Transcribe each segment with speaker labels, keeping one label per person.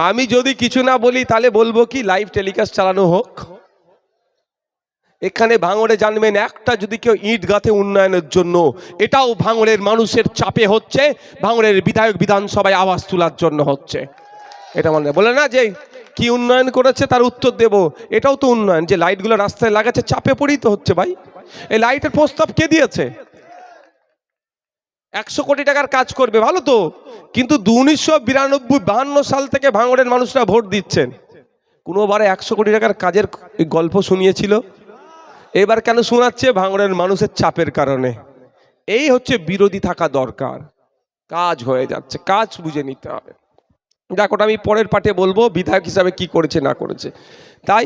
Speaker 1: আমি যদি কিছু না বলি তাহলে বলবো কি লাইভ টেলিকাস্ট চালানো হোক। এখানে ভাঙড়ে জানবেন একটা যদি কেউ ইট গাঁথে উন্নয়নের জন্য, এটাও ভাঙড়ের মানুষের চাপে হচ্ছে, ভাঙড়ের বিধায়ক বিধানসভায় আওয়াজ তোলার জন্য হচ্ছে। এটা মনে বলে না যে কি উন্নয়ন করেছে তার উত্তর দেব, এটাও তো উন্নয়ন। যে লাইটগুলো রাস্তায় লাগাচ্ছে চাপে পড়েই তো হচ্ছে ভাই। এই লাইটের প্রস্তাব কে দিয়েছে? 100 কোটি টাকার কাজ করবে, ভালো তো, কিন্তু 1992-52 সাল থেকে ভাঙড়ের মানুষরা ভোট দিচ্ছেন, কোনোবারে 100 কোটি টাকার কাজের গল্প শুনিয়েছিল? এবার কেন শোনাচ্ছে? ভাঙড়ের মানুষের চাপের কারণে। এই হচ্ছে বিরোধী থাকা দরকার। কাজ হয়ে যাচ্ছে, কাজ বুঝে নিতে হবে। দেখো আমি পরের পার্টে বলবো বিধায়ক হিসাবে কি করেছে না করেছে। তাই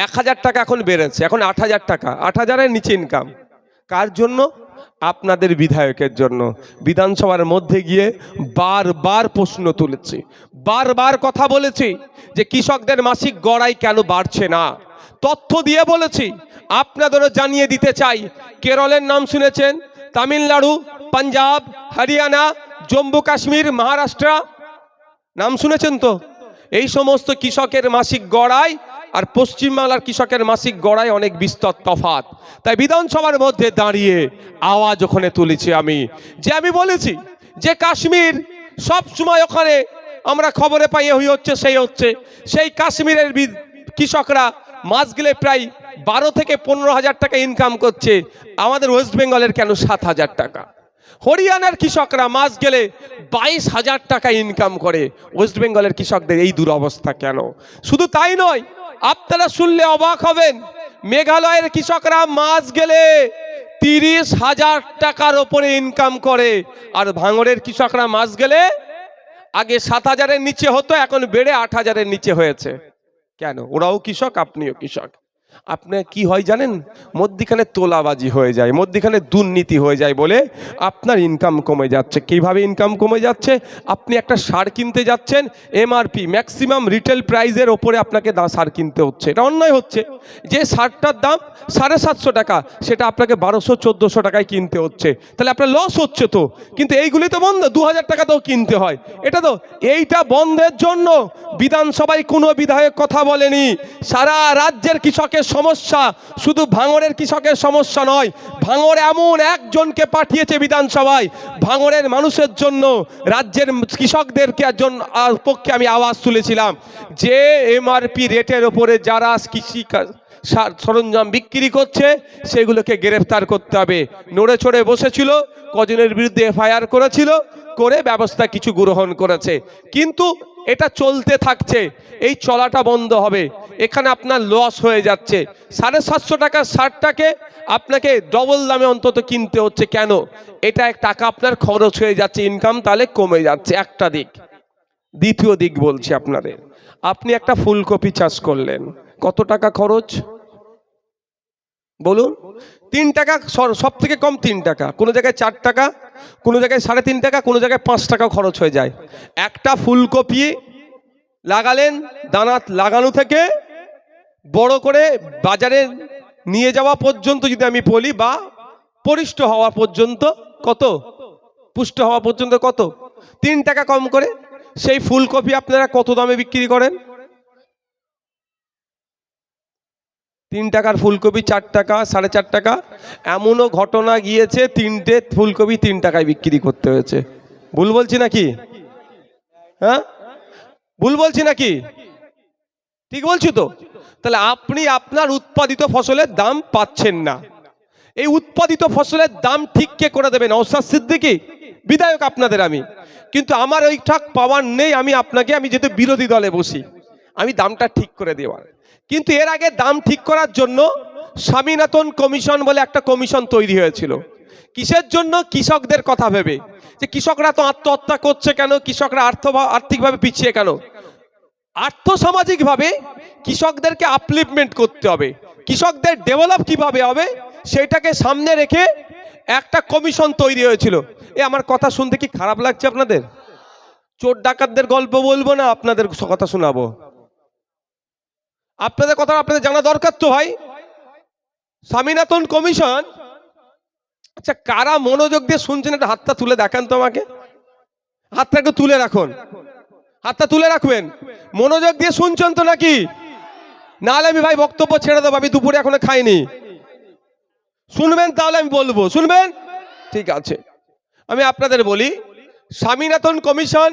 Speaker 1: 1000 টাকা এখন বেড়েছে, এখন 8000 টাকা, 8000-এর নিচে ইনকাম। কার জন্য? আপনাদের বিধায়কের জন্য। বিধানসভার মধ্যে গিয়ে বারবার প্রশ্ন তুলেছি, বারবার কথা বলেছি যে কৃষকদের মাসিক গড়াই কেন বাড়ছে না, তথ্য দিয়ে বলেছি। আপনাদেরও জানিয়ে দিতে চাই, কেরলের নাম শুনেছেন, তামিলনাড়ু, পাঞ্জাব, হরিয়ানা, জম্মু কাশ্মীর, মহারাষ্ট্র নাম শুনেছেন তো? এই সমস্ত কৃষকের মাসিক গড়াই আর পশ্চিমবাংলার কৃষকের মাসিক গড়াই অনেক বিস্তর তফাৎ। তাই বিধানসভার মধ্যে দাঁড়িয়ে আওয়াজ ওখানে তুলেছি আমি, যে আমি বলেছি যে কাশ্মীর সব সময় ওখানে আমরা খবরে পাই হচ্ছে সেই হচ্ছে, সেই কাশ্মীরের কৃষকরা মাস গেলে প্রায় 12 থেকে 15,000 টাকা ইনকাম করছে, আমাদের ওয়েস্ট বেঙ্গলের কেন 7,000 টাকা? হরিয়ানার কৃষকরা মাস গেলে 22,000 টাকা ইনকাম করে, ওয়েস্ট বেঙ্গলের কৃষকদের এই দুরবস্থা কেন? শুধু তাই নয়, আপনারা শুনলে অবাক হবেন, মেঘালয়ের কৃষকরা মাস গেলে 30,000 টাকার ওপরে ইনকাম করে, আর ভাঙড়ের কৃষকরা মাস গেলে আগে 7,000-এর নিচে হতো, এখন বেড়ে 8,000-এর নিচে হয়েছে। কেন? ওরাও কৃষক, আপনিও কৃষক। আপনার কি হয় জানেন? মধ্যিখানে তোলাবাজি হয়ে যায়, মধ্যিখানে দুর্নীতি হয়ে যায় বলে আপনার ইনকাম কমে যাচ্ছে। কিভাবে ইনকাম কমে যাচ্ছে? আপনি একটা সার কিনতে যাচ্ছেন, এমআরপি ম্যাক্সিমাম রিটেল প্রাইসের ওপরে আপনাকে সার কিনতে হচ্ছে, এটা অন্যায় হচ্ছে। যে সারটার দাম 750 টাকা, সেটা আপনাকে 1200-1400 টাকায় কিনতে হচ্ছে, তাহলে আপনার লস হচ্ছে তো। কিন্তু এইগুলি তো বন্ধ, 2000 টাকাতেও কিনতে হয়, এটা তো। এইটা বন্ধের জন্য বিধানসভায় কোনো বিধায়ক কথা বলেনি। সারা রাজ্যের কৃষকের সমস্যা, শুধু ভাঙড়ের কৃষকের সমস্যা নয়। ভাঙড় এমন একজনকে পাঠিয়েছে বিধানসভায়, ভাঙড়ের মানুষের জন্য, রাজ্যের কৃষকদেরকে পক্ষে আমি আওয়াজ তুলেছিলাম যে এমআরপি রেটের ওপরে যারা কৃষি সরঞ্জাম বিক্রি করছে সেগুলোকে গ্রেফতার করতে হবে। নড়ে চড়ে বসেছিল, কজনের বিরুদ্ধে এফআইআর করেছিল, করে ব্যবস্থা কিছু গ্রহণ করেছে, কিন্তু এটা চলতে থাকছে, এই চলাটা বন্ধ হবে। এখানে আপনার লস হয়ে যাচ্ছে। 750 টাকার শার্টটাকে আপনাকে ডবল দামে অন্তত কিনতে হচ্ছে, কেন? এটা এক টাকা আপনার খরচ হয়ে যাচ্ছে, ইনকাম তাহলে কমে যাচ্ছে, একটা দিক। দ্বিতীয় দিক বলছি আপনাদের, আপনি একটা ফুলকপি চাষ করলেন, কত টাকা খরচ বলুন? 3 টাকা, সব থেকে কম 3 টাকা, কোনো জায়গায় 4 টাকা, কোনো জায়গায় 3.5 টাকা, কোনো জায়গায় 5 টাকা খরচ হয়ে যায়। একটা ফুলকপি লাগালেন, দানা লাগানো থেকে বড় করে বাজারে নিয়ে যাওয়া পর্যন্ত যদি আমি বলি, বা পরিষ্ট হওয়া পর্যন্ত কত, পুষ্ট হওয়া পর্যন্ত কত? 3 টাকা কম করে। সেই ফুলকপি আপনারা কত দামে বিক্রি করেন? 3 টাকার ফুলকপি 4 টাকা, 4.5 টাকা। এমনও ঘটনা গিয়েছে 3টে ফুলকপি 3 টাকায় বিক্রি করতে হয়েছে। ভুল বলছি নাকি? হ্যাঁ, ভুল বলছি নাকি? ঠিক বলছি তো? তাহলে আপনি আপনার উৎপাদিত ফসলের দাম পাচ্ছেন না। এই উৎপাদিত ফসলের দাম ঠিক কে করে দেবেন? নওশাদ সিদ্দিকী, বিধায়ক আপনাদের আমি। কিন্তু আমার ওই ঠাক পাওয়ার নেই, আমি যেহেতু বিরোধী দলে বসি, আমি দামটা ঠিক করে দেওয়ার। কিন্তু এর আগে দাম ঠিক করার জন্য স্বামীনাথন কমিশন বলে একটা কমিশন তৈরি হয়েছিল। কিসের জন্য? কৃষকদের কথা ভেবে, যে কৃষকরা তো আত্মহত্যা করছে কেন, কৃষকরা আর্থিকভাবে পিছিয়ে কেন। আর্থসামাজিকভাবে কৃষকদেরকে আপলিফমেন্ট করতে হবে, কৃষকদের ডেভেলপ কিভাবে হবে সেটাকে সামনে রেখে একটা কমিশন তৈরি হয়েছিল। আমার কথা শুনতে কি খারাপ লাগছে আপনাদের? চোর ডাকাতদের গল্প বলবো না, আপনাদের কথা শোনাবো। আপনাদের কথা আপনাদের জানা দরকার তো ভাই। স্বামীনাথন কমিশন, আচ্ছা কারা মনোযোগ দিয়ে শুনছেন একটা হাতটা তুলে দেখান তো আমাকে, হাতটা একটু তুলে রাখুন। হাতটা তুলে রাখবেন, মনোযোগ দিয়ে শুনছেন তো নাকি? নাহলে আমি ভাই বক্তব্য ছেড়ে দেবো, আমি দুপুরে এখনো খাইনি। শুনবেন তাহলে আমি বলবো, শুনবেন? ঠিক আছে, আমি আপনাদের বলি, স্বামীনাথন কমিশন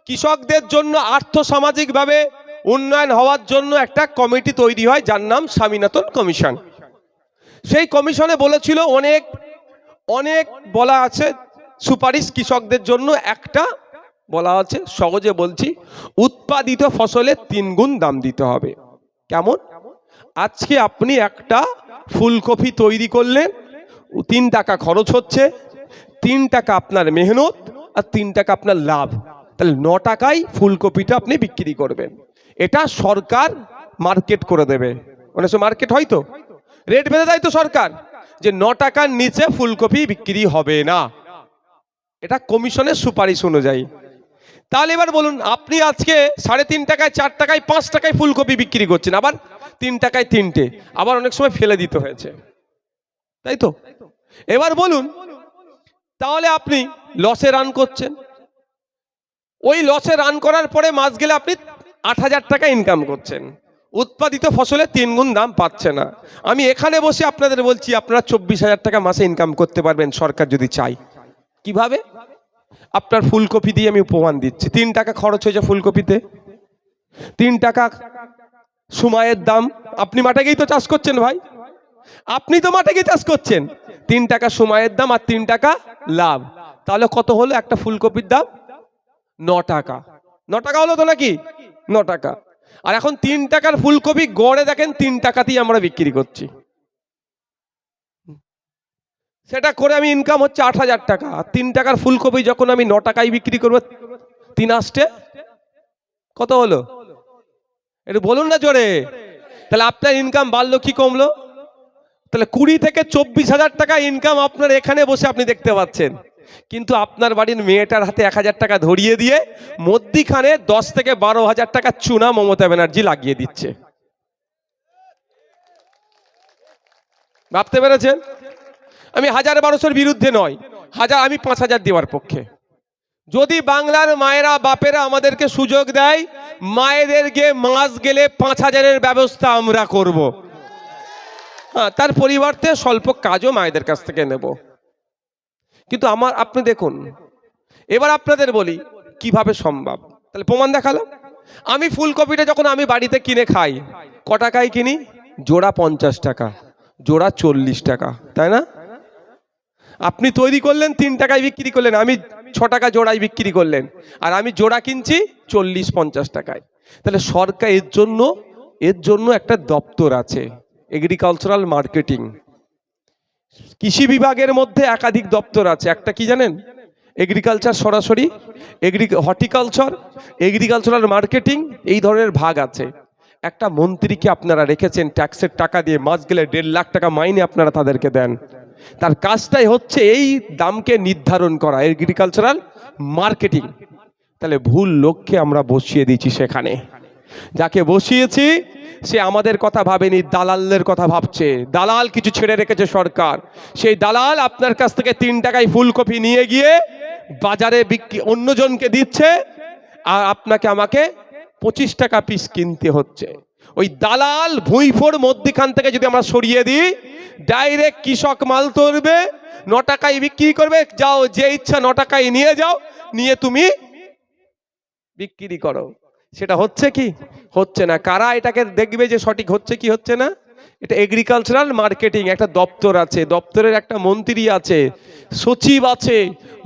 Speaker 1: কৃষকদের জন্য আর্থসামাজিকভাবে উন্নয়ন হওয়ার জন্য একটা কমিটি তৈরি হয়, যার নাম স্বামীনাথন কমিশন। সেই কমিশনে বলেছিল অনেক অনেক বলা আছে সুপারিশ কৃষকদের জন্য। একটা বলা আছে, সহজে বলছি, উৎপাদিত ফসলের 3 গুণ দাম দিতে হবে। কেমন? আজকে আপনি একটা ফুলকপি তৈরি করলেন, 3 টাকা খরচ হচ্ছে, 3 টাকা আপনার মেহনত আর 3 টাকা আপনার লাভ, তাহলে 9 টাকায় ফুলকপিটা আপনি বিক্রি করবেন। এটা সরকার মার্কেট করে দেবে, মানে মার্কেট হয়তো রেট বেঁধে দেয় তো সরকার, যে 9 টাকার নিচে ফুলকপি বিক্রি হবে না, এটা কমিশনের সুপারিশ অনুযায়ী। তাহলে এবার বলুন, আপনি আজকে 3.5 টাকায়, 4 টাকায়, 5 টাকায় ফুলকপি বিক্রি করছেন, আবার 3 টাকায় 3টে, আবার অনেক সময় ফেলে দিতে হয়েছে, তাই তো? এবার বলুন, তাহলে আপনি লসে রান করছেন। ওই লসে রান করার পরে মাস গেলে আপনি 8,000 টাকা ইনকাম করছেন, উৎপাদিত ফসলের 3 গুণ দাম পাচ্ছে না। আমি এখানে বসে আপনাদের বলছি, আপনারা 24,000 টাকা মাসে ইনকাম করতে পারবেন সরকার যদি চাই। কিভাবে? আপনার ফুলকপি দিয়ে আমি প্রমাণ দিচ্ছি। 3 টাকা খরচ হয়েছে ফুলকপিতে, 3 টাকা সময়ের দাম। আপনি মাঠে গিয়েই তো চাষ করছেন ভাই, আপনি তো মাঠে গিয়ে চাষ করছেন। 3 টাকা সময়ের দাম আর 3 টাকা লাভ, তাহলে কত হলো একটা ফুলকপির দাম? 9 টাকা। 9 টাকা হলো তো নাকি? 9 টাকা। আর এখন 3 টাকার ফুলকপি গড়ে দেখেন 3 টাকাতেই আমরা বিক্রি করছি। সেটা করে আমি ইনকাম হচ্ছে 8,000 টাকা। আর 3 টাকার ফুলকপি যখন আমি 9 টাকায় বিক্রি করবো, 3 আসতে কত হলো? একটু বলুন না জোরে। তাহলে আপনার ইনকাম বাড়লো কি কমলো? তাহলে 20 থেকে 24,000 টাকা ইনকাম আপনার এখানে বসে আপনি দেখতে পাচ্ছেন। কিন্তু আপনার বাড়ির মেয়েটার হাতে 1,000 টাকা ধরিয়ে দিয়ে মধ্যিখানে 10 থেকে 12,000 টাকা চুনা মমতা ব্যানার্জি লাগিয়ে দিচ্ছে। ভাবতে পেরেছেন? আমি 1,000-1,200-র বিরুদ্ধে নয়, আমি 5,000 দেওয়ার পক্ষে। যদি বাংলার মায়েরা বাপেরা আমাদেরকে সুযোগ দেয়, মায়েদেরকে মাস গেলে 5,000-এর ব্যবস্থা আমরা করব। হ্যাঁ, তার পরিবর্তে স্বল্প কাজও মায়েদের কাছ থেকে নেব। কিন্তু আপনি দেখুন, এবার আপনাদের বলি কিভাবে সম্ভব। তাহলে প্রমাণ দেখালাম। আমি ফুলকপিটা যখন আমি বাড়িতে কিনে খাই, ক টাকায় কিনি? জোড়া 50 টাকা, জোড়া 40 টাকা, তাই না? আপনি তৈরি করলেন 3 টাকায় বিক্রি করলেন, আমি 6 টাকা জোড়ায় বিক্রি করলেন, আর আমি জোড়া কিনছি 40-50 টাকায়। তাহলে সরকার এর জন্য একটা দপ্তর আছে, এগ্রিকালচারাল মার্কেটিং। কৃষি বিভাগের মধ্যে একাধিক দপ্তর আছে। একটা কি জানেন? এগ্রিকালচার সরাসরি, হর্টিকালচার, এগ্রিকালচারাল মার্কেটিং, এই ধরনের ভাগ আছে। একটা মন্ত্রীকে আপনারা রেখেছেন ট্যাক্সের টাকা দিয়ে, মাস গেলে 1.5 লাখ টাকা মাইনে আপনারা তাদেরকে দেন। তার কাজটাই হচ্ছে এই দামকে নির্ধারণ করা, এগ্রিকালচারাল মার্কেটিং। তাহলে ভুল লোককে আমরা বসিয়ে দিয়েছি সেখানে। যাকে বসিয়েছি সে আমাদের কথা ভাবেনি, দালালদের কথা ভাবছে। দালাল কিছু ছেড়ে রেখেছে সরকার। সেই দালাল আপনার কাছ থেকে 3 টাকায় ফুলকপি নিয়ে গিয়ে বাজারে বিক্রি অন্যজনকে দিচ্ছে, আর আপনাকে আমাকে 25 টাকা পিস কিনতে হচ্ছে। ওই দালাল ভুঁইফোর মধ্যখান থেকে যদি আমরা সরিয়ে দিই, ডাইরেক্ট কৃষক মাল তুলবে, 9 টাকায় বিক্রি করবে। যাও, যে ইচ্ছা 9 টাকায় নিয়ে যাও, নিয়ে তুমি বিক্রি করো। সেটা হচ্ছে কি? হচ্ছে না। কারা এটাকে দেখবে যে সঠিক হচ্ছে কি হচ্ছে না? এটা এগ্রিকালচারাল মার্কেটিং একটা দপ্তর আছে, দপ্তরের একটা মন্ত্রী আছে, সচিব আছে।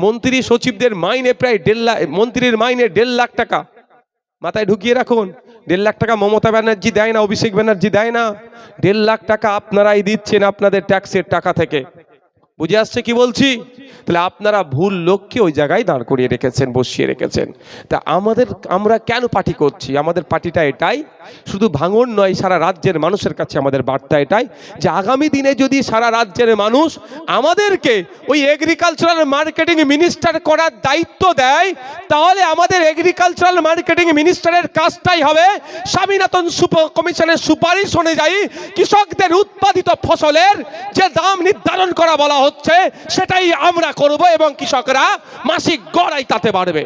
Speaker 1: মন্ত্রী সচিবদের মাইনে প্রায় 1.5 লাখ, মন্ত্রীর মাইনে 1.5 লাখ টাকা। মাথায় ঢুকিয়ে রাখুন, 1.5 লাখ টাকা মমতা ব্যানার্জি দেয় না, অভিষেক ব্যানার্জি দেয় না। 1.5 লাখ টাকা আপনারাই দিচ্ছেন আপনাদের ট্যাক্সের টাকা থেকে। বুঝে আসছে কি বলছি? তাহলে আপনারা ভুল লোককে ওই জায়গায় দাঁড় করিয়ে রেখেছেন, বসিয়ে রেখেছেন। তা আমরা কেন পার্টি করছি? আমাদের পার্টিটা এটাই, শুধু ভাঙন নয়, সারা রাজ্যের মানুষের কাছে আমাদের বার্তা এটাই, যে আগামী দিনে যদি সারা রাজ্যের মানুষ আমাদেরকে ওই এগ্রিকালচারাল মার্কেটিং মিনিস্টার করার দায়িত্ব দেয়, তাহলে আমাদের এগ্রিকালচারাল মার্কেটিং মিনিস্টারের কাজটাই হবে স্বামীনাথন কমিশনের সুপারিশ অনুযায়ী কৃষকদের উৎপাদিত ফসলের যে দাম নির্ধারণ করা বলা হচ্ছে সেটাই আমরা করব, এবং কৃষকরা মাসিক গড়াই তাতে বাড়বে।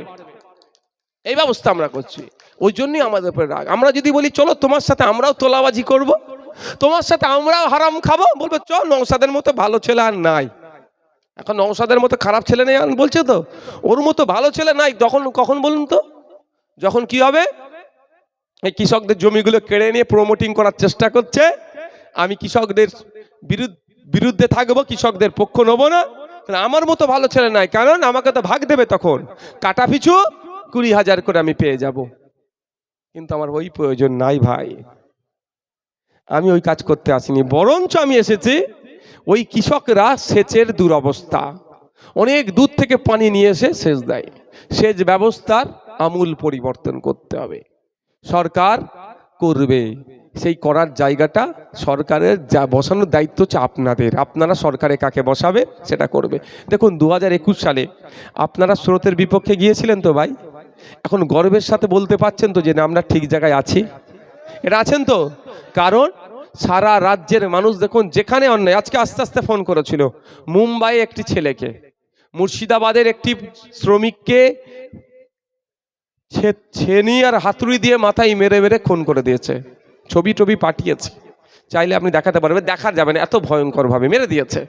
Speaker 1: এই ব্যবস্থা আমরা করছি। ওই জন্যই আমাদের উপরে রাগ। আমরা যদি বলি চলো তোমার সাথে আমরাও তোলাবাজি করব, তোমার সাথে আমরাও হারাম খাবো, বলবো চল নওশাদের মতো ভালো ছেলে আর নাই। এখন নওশাদের মতো খারাপ ছেলে নেই বলছে তো, ওর মতো ভালো ছেলে নাই। তখন কখন বলুন তো, যখন কি হবে, এই কৃষকদের জমিগুলো কেড়ে নিয়ে প্রমোটিং করার চেষ্টা করছে, আমি কৃষকদের বিরুদ্ধে থাকবো, কৃষকদের পক্ষ নেবো না, আমার মতো ভালো ছেলে নাই, কারণ আমাকে তো ভাগ দেবে, তখন কাটা পিছু 20,000 করে আমি পেয়ে যাব। কিন্তু আমার ওই প্রয়োজন নাই ভাই, আমি ওই কাজ করতে আসিনি, বরঞ্চ আমি এসেছি ওই কৃষকরা সেচের দুরবস্থা, অনেক দূর থেকে পানি নিয়ে এসে সেচ দেয়, সেচ ব্যবস্থার আমূল পরিবর্তন করতে হবে। সরকার করবে, সেই করার জায়গাটা সরকারের যা বসানোর দায়িত্ব হচ্ছে আপনাদের, আপনারা সরকারে কাকে বসাবে সেটা করবে। দেখুন 2021 সালে আপনারা স্রোতের বিপক্ষে গিয়েছিলেন তো ভাই, এখন গর্বের সাথে বলতে পারছেন তো যে না আমরা ঠিক জায়গায় আছি, এটা আছেন তো? কারণ সারা রাজ্যের মানুষ দেখুন যেখানে অন্যায়, আজকে আস্তে আস্তে ফোন করেছিল, মুম্বাই একটি ছেলেকে, মুর্শিদাবাদের একটি শ্রমিককে ছেনি আর হাতুড়ি দিয়ে মাথায় মেরে মেরে খুন করে দিয়েছে, ছবি টবি পাঠিয়েছে, চাইলে আপনি দেখাতে পারবেন, দেখা যাবে না, এত ভয়ঙ্কর ভাবে মেরে দিয়েছে।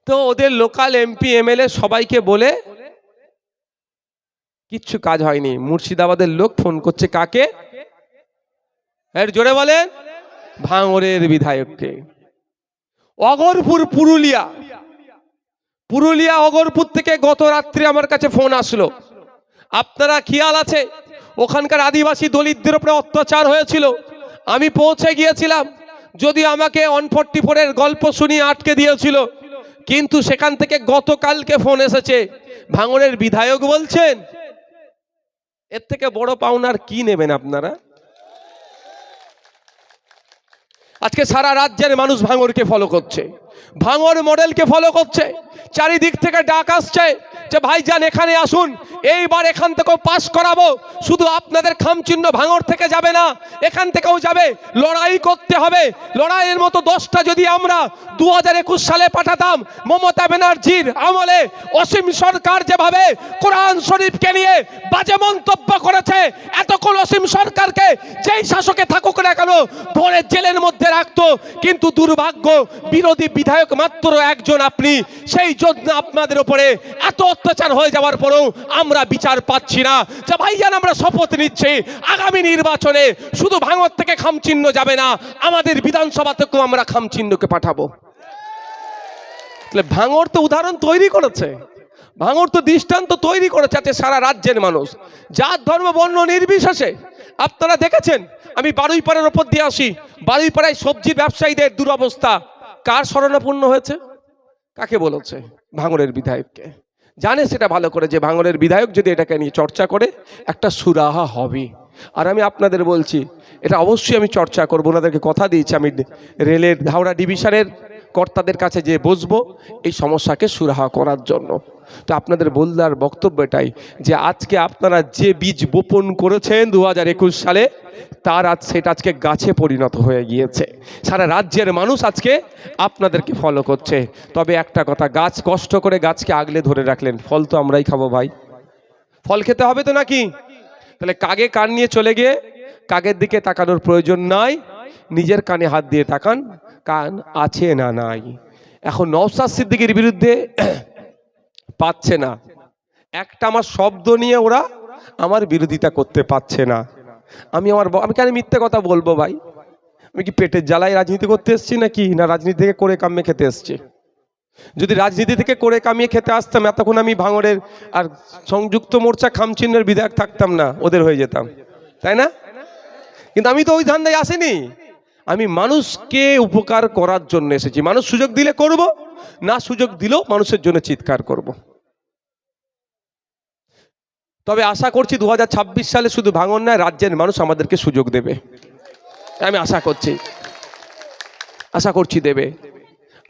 Speaker 1: তো ওদের লোকাল এমপি এমএলএ সবাইকে বলে কিচ্ছু কাজ হয়নি। মুর্শিদাবাদের লোক ফোন করছে কাকে, এর জোরে বলেন, ভাঙড়ের বিধায়ককে। অগরপুর পুরুলিয়া অগরপুর থেকে গত রাত্রে আমার কাছে ফোন আসলো, আপনারা খেয়াল আছে ওখানকার আদিবাসী দলিতদের উপরে অত্যাচার হয়েছিল, আমি পৌঁছে গিয়েছিলাম, যদি আমাকে 144 এর গল্প শুনিয়ে আটকে দিয়েছিল, কিন্তু সেখান থেকে গতকালকে ফোন এসেছে, ভাঙড়ের বিধায়ক বলছেন এর থেকে বড় পাওনার কি নেবেন আপনারা? আজকে সারা রাজ্যের মানুষ ভাঙড়কে ফলো করছে, ভাঙড় মডেলকে ফলো করছে, চারিদিক থেকে ডাক আসছে যে ভাইজান এখানে আসুন, এইবার এখান থেকেও পাস করাবো, শুধু আপনাদের খামচিহ্ন ভাঙড় থেকে যাবে না, এখান থেকেও যাবে, লড়াই করতে হবে। লড়াইয়ের মতো 10টা যদি আমরা 2021 সালে পাঠাতাম, মমতা ব্যানার্জির আমলে অসীম সরকার যেভাবে কোরআন শরীফকে নিয়ে বাজে মন্তব্য করেছে, এতক্ষণ অসীম সরকারকে যেই শাসকে থাকুক না কেন ধরে জেলের মধ্যে রাখতো, কিন্তু দুর্ভাগ্য বিরোধী বিধায়ক মাত্র একজন আপনি, সেই জন্য আপনাদের উপরে এত অত্যাচার হয়ে যাওয়ার পরেও আমরা বিচার পাচ্ছি না। যে ভাইজান আমরা শপথ নিচ্ছি আগামী নির্বাচনে শুধু ভাঙড় থেকে খামচিহ্ন যাবে না, আমাদের বিধানসভা থেকেও আমরা খামচিহ্নকে পাঠাবো। ভাঙড় তো উদাহরণ তৈরি করেছে, ভাঙড় তো দৃষ্টান্ত তৈরি করেছে, যাতে সারা রাজ্যের মানুষ জাত ধর্ম বর্ণ নির্বিশেষে, আপনারা দেখেছেন, আমি বারুইপাড়ার ওপর দিয়ে আসি, বারুইপাড়ায় সবজির ব্যবসায়ীদের দুরবস্থা কার শরণাপন্ন হয়েছে, কাকে বলেছে? ভাঙড়ের বিধায়ককে। জানে সেটা ভালো করে যে ভাঙড়ের বিধায়ক যদি এটাকে নিয়ে চর্চা করে একটা সুরাহা হবে। আর আমি আপনাদের বলছি এটা অবশ্যই আমি চর্চা করবো, ওনাদেরকে কথা দিয়েছি, আমি রেলের হাওড়া ডিভিশনের কর্তাদের কাছে যে বসবো এই সমস্যাকে সুরাহা করার জন্য। তো আপনাদের বললার বক্তব্য এটাই যে আজকে আপনারা যে বীজ বপন করেছেন 2021 সালে, তার আজ সেটা আজকে গাছে পরিণত হয়ে গিয়েছে, সারা রাজ্যের মানুষ আজকে আপনাদেরকে ফলো করছে। তবে একটা কথা, গাছ কষ্ট করে গাছকে আগলে ধরে রাখলেন, ফল তো আমরাই খাবো ভাই, ফল খেতে হবে তো নাকি? তাহলে কাগে কান নিয়ে চলে গিয়ে কাগের দিকে তাকানোর প্রয়োজন নাই, নিজের কানে হাত দিয়ে তাকান, কান আছে না নাই। এখন নওশাদ সিদ্দিকীর বিরুদ্ধে পাচ্ছে না, একটা আমার শব্দ নিয়ে ওরা আমার বিরোধিতা করতে পারছে না। আমি কেন মিথ্যে কথা বলবো ভাই? আমি কি পেটের জ্বালায় রাজনীতি করতে এসেছি নাকি, না রাজনীতি থেকে করে কামিয়ে খেতে এসেছি? যদি রাজনীতি থেকে করে কামিয়ে খেতে আসতাম এতক্ষণ আমি ভাঙড়ের আর সংযুক্ত মোর্চা খামচিহ্নের বিধায়ক থাকতাম না, ওদের হয়ে যেতাম, তাই না? কিন্তু আমি তো ওই ধান্দায় আসিনি, আমি মানুষকে উপকার করার জন্য এসেছি। মানুষ সুযোগ দিলে করব, না সুযোগ দিলেও মানুষের জন্য চিৎকার করব। তবে আশা করছি 2026 সালে শুধু ভাঙড় নয়, রাজ্যের মানুষ আমাদেরকে সুযোগ দেবে, আমি আশা করছি দেবে।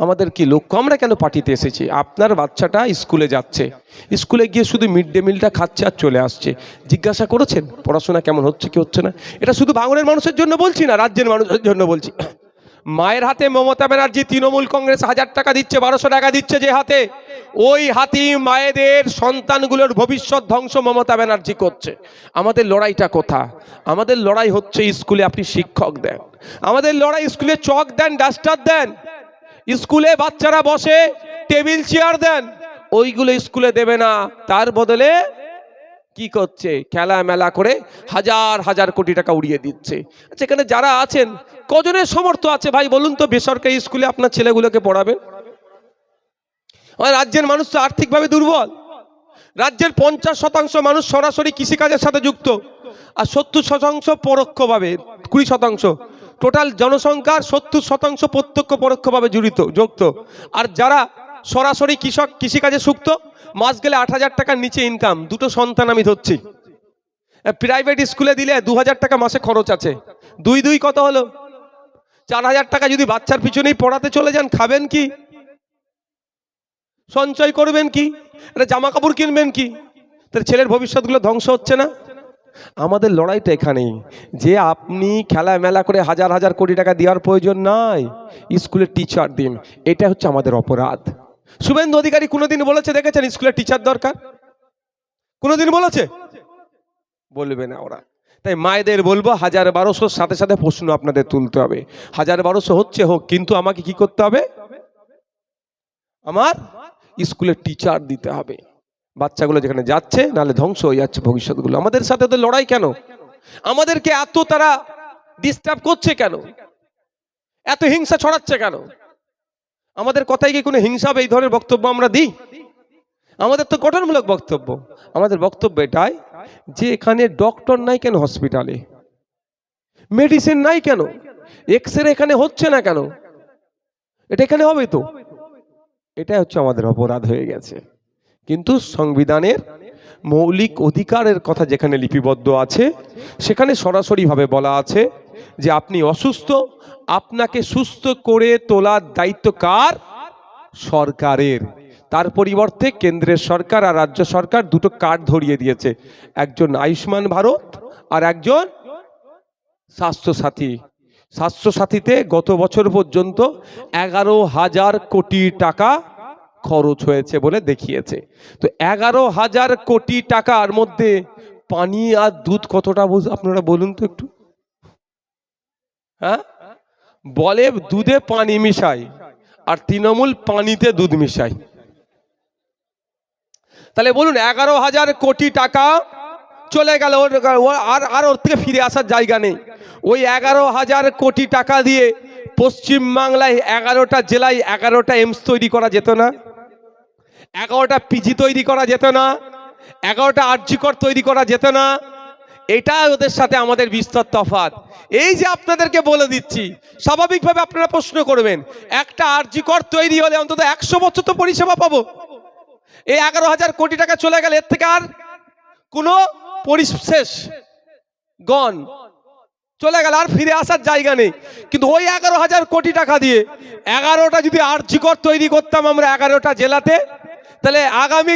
Speaker 1: আমাদের কি লক্ষ্য, আমরা কেন পার্টিতে এসেছি? আপনার বাচ্চাটা স্কুলে যাচ্ছে, স্কুলে গিয়ে শুধু মিড ডে মিলটা খাচ্ছে আর চলে আসছে, জিজ্ঞাসা করেছেন পড়াশোনা কেমন হচ্ছে কি হচ্ছে না? এটা শুধু ভাঙড়ের মানুষের জন্য বলছি না, রাজ্যের মানুষের জন্য বলছি। মায়ের হাতে মমতা ব্যানার্জি তৃণমূল কংগ্রেস 1000 টাকা দিচ্ছে, 1200 টাকা দিচ্ছে যে হাতে, ওই হাতিম মায়েদের সন্তানগুলোর ভবিষ্যৎ ধ্বংস মমতা ব্যানার্জি করছে। আমাদের লড়াইটা কোথা? আমাদের লড়াই হচ্ছে স্কুলে আপনি শিক্ষক দেন, আমাদের লড়াই স্কুলে চক দেন, ডাস্টার দেন, স্কুলে বাচ্চারা বসে টেবিল চেয়ার দেন, ওইগুলো স্কুলে দেবে না, তার বদলে কি করছে? খেলা মেলা করে হাজার হাজার কোটি টাকা উড়িয়ে দিচ্ছে। আচ্ছা, এখানে যারা আছেন কজনের সামর্থ্য আছে ভাই বলুন তো বেসরকারি স্কুলে আপনার ছেলেগুলোকে পড়াবেন? রাজ্যের মানুষ তো আর্থিকভাবে দুর্বল। রাজ্যের 50% মানুষ সরাসরি কৃষিকাজের সাথে যুক্ত, আর 70% পরোক্ষভাবে, 20% টোটাল জনসংখ্যার 70% প্রত্যক্ষ পরোক্ষভাবে যুক্ত। আর যারা সরাসরি কৃষিকাজে যুক্ত, মাস গেলে 8,000 টাকার নিচে ইনকাম, দুটো সন্তান আমি ধরছি। প্রাইভেট স্কুলে দিলে 2,000 টাকা মাসে খরচ আছে, 2 কত হলো? 4,000 টাকা যদি বাচ্চার পিছনেই পড়াতে চলে যান, খাবেন কি? সঞ্চয় করবেন কি? একটা জামা কাপড় কিনবেন কি? তার ছেলের ভবিষ্যৎগুলো ধ্বংস হচ্ছে না? আমাদের লড়াইটা এখানেই যে আপনি খেলা মেলা করে হাজার হাজার কোটি টাকা দেওয়ার প্রয়োজন নাই, স্কুলের টিচার দিন, এটা হচ্ছে আমাদের অপরাধ। শুভেন্দু অধিকারী কোনোদিন বলেছে দেখেছেন স্কুলের টিচার দরকার? কোনোদিন বলেছে? বলবে না ওরা। তাই মায়েদের বলবো 1,000-1,200 সাথে সাথে প্রশ্ন আপনাদের তুলতে হবে। 1,000-1,200 হচ্ছে হোক, কিন্তু আমাকে কি করতে হবে? আমার স্কুলের টিচার দিতে হবে। বাচ্চাগুলো যেখানে যাচ্ছে, নাহলে ধ্বংস হয়ে যাচ্ছে ভবিষ্যৎগুলো। আমাদের সাথে তো লড়াই কেন? আমাদেরকে এত তারা ডিস্টার্ব করছে কেন? এত হিংসা ছড়াচ্ছে কেন? আমাদের কথায় কি কোনো হিংসা হবে? এই ধরনের বক্তব্য আমরা দিই? আমাদের তো গঠনমূলক বক্তব্য। আমাদের বক্তব্য এটাই যে এখানে ডক্টর নাই কেন? হসপিটালে মেডিসিন নাই কেন? এক্সরে এখানে হচ্ছে না কেন? এটা এখানে হবে তো? এটা হচ্ছে আমাদের অপরাধ হয়ে গেছে। কিন্তু সংবিধানের মৌলিক অধিকারের কথা যেখানে লিপিবদ্ধ আছে, সেখানে সরাসরিভাবে বলা আছে যে আপনি অসুস্থ, আপনাকে সুস্থ করে তোলার দায়িত্ব কার? সরকারের। তার পরিবর্তে কেন্দ্রের সরকার আর রাজ্য সরকার দুটো কার্ড ধরিয়ে দিয়েছে, একজন আয়ুষ্মান ভারত আর একজন স্বাস্থ্যসাথী। স্বাস্থ্যসাথীতে গত বছর পর্যন্ত 11,000 কোটি টাকা খরচ হয়েছে বলে দেখিয়েছে। তো 11,000 কোটি টাকার মধ্যে পানি আর দুধ কতটা আপনারা বলুন তো একটু? হ্যাঁ, বলে দুধে পানি মিশাই, আর তৃণমূল পানিতে দুধ মিশাই। তাহলে বলুন 11,000 কোটি টাকা চলে গেল, আর ওর থেকে ফিরে আসার জায়গা নেই। ওই 11,000 কোটি টাকা দিয়ে পশ্চিমবাংলায় 11টা জেলায় 11টা এমস তৈরি করা যেত না? 11টা পিজি তৈরি করা যেত না? 11টা আরজিকর তৈরি করা যেত না? এটা ওদের সাথে আমাদের বিস্তর তফাৎ। এই যে আপনাদেরকে বলে দিচ্ছি, স্বাভাবিকভাবে আপনারা প্রশ্ন করবেন, একটা আরজিকর তৈরি হলে অন্তত 100 বছর তো পরিষেবা পাবো। এই 11,000 কোটি টাকা চলে গেলে এর থেকে আর কোনো পরিশেষ গণ চলে গেল, আর ফিরে আসার জায়গা নেই। কিন্তু ওই 11,000 কোটি টাকা দিয়ে 11টা যদি আরজিকর তৈরি করতাম আমরা 11টা জেলাতে, তাহলে আগামী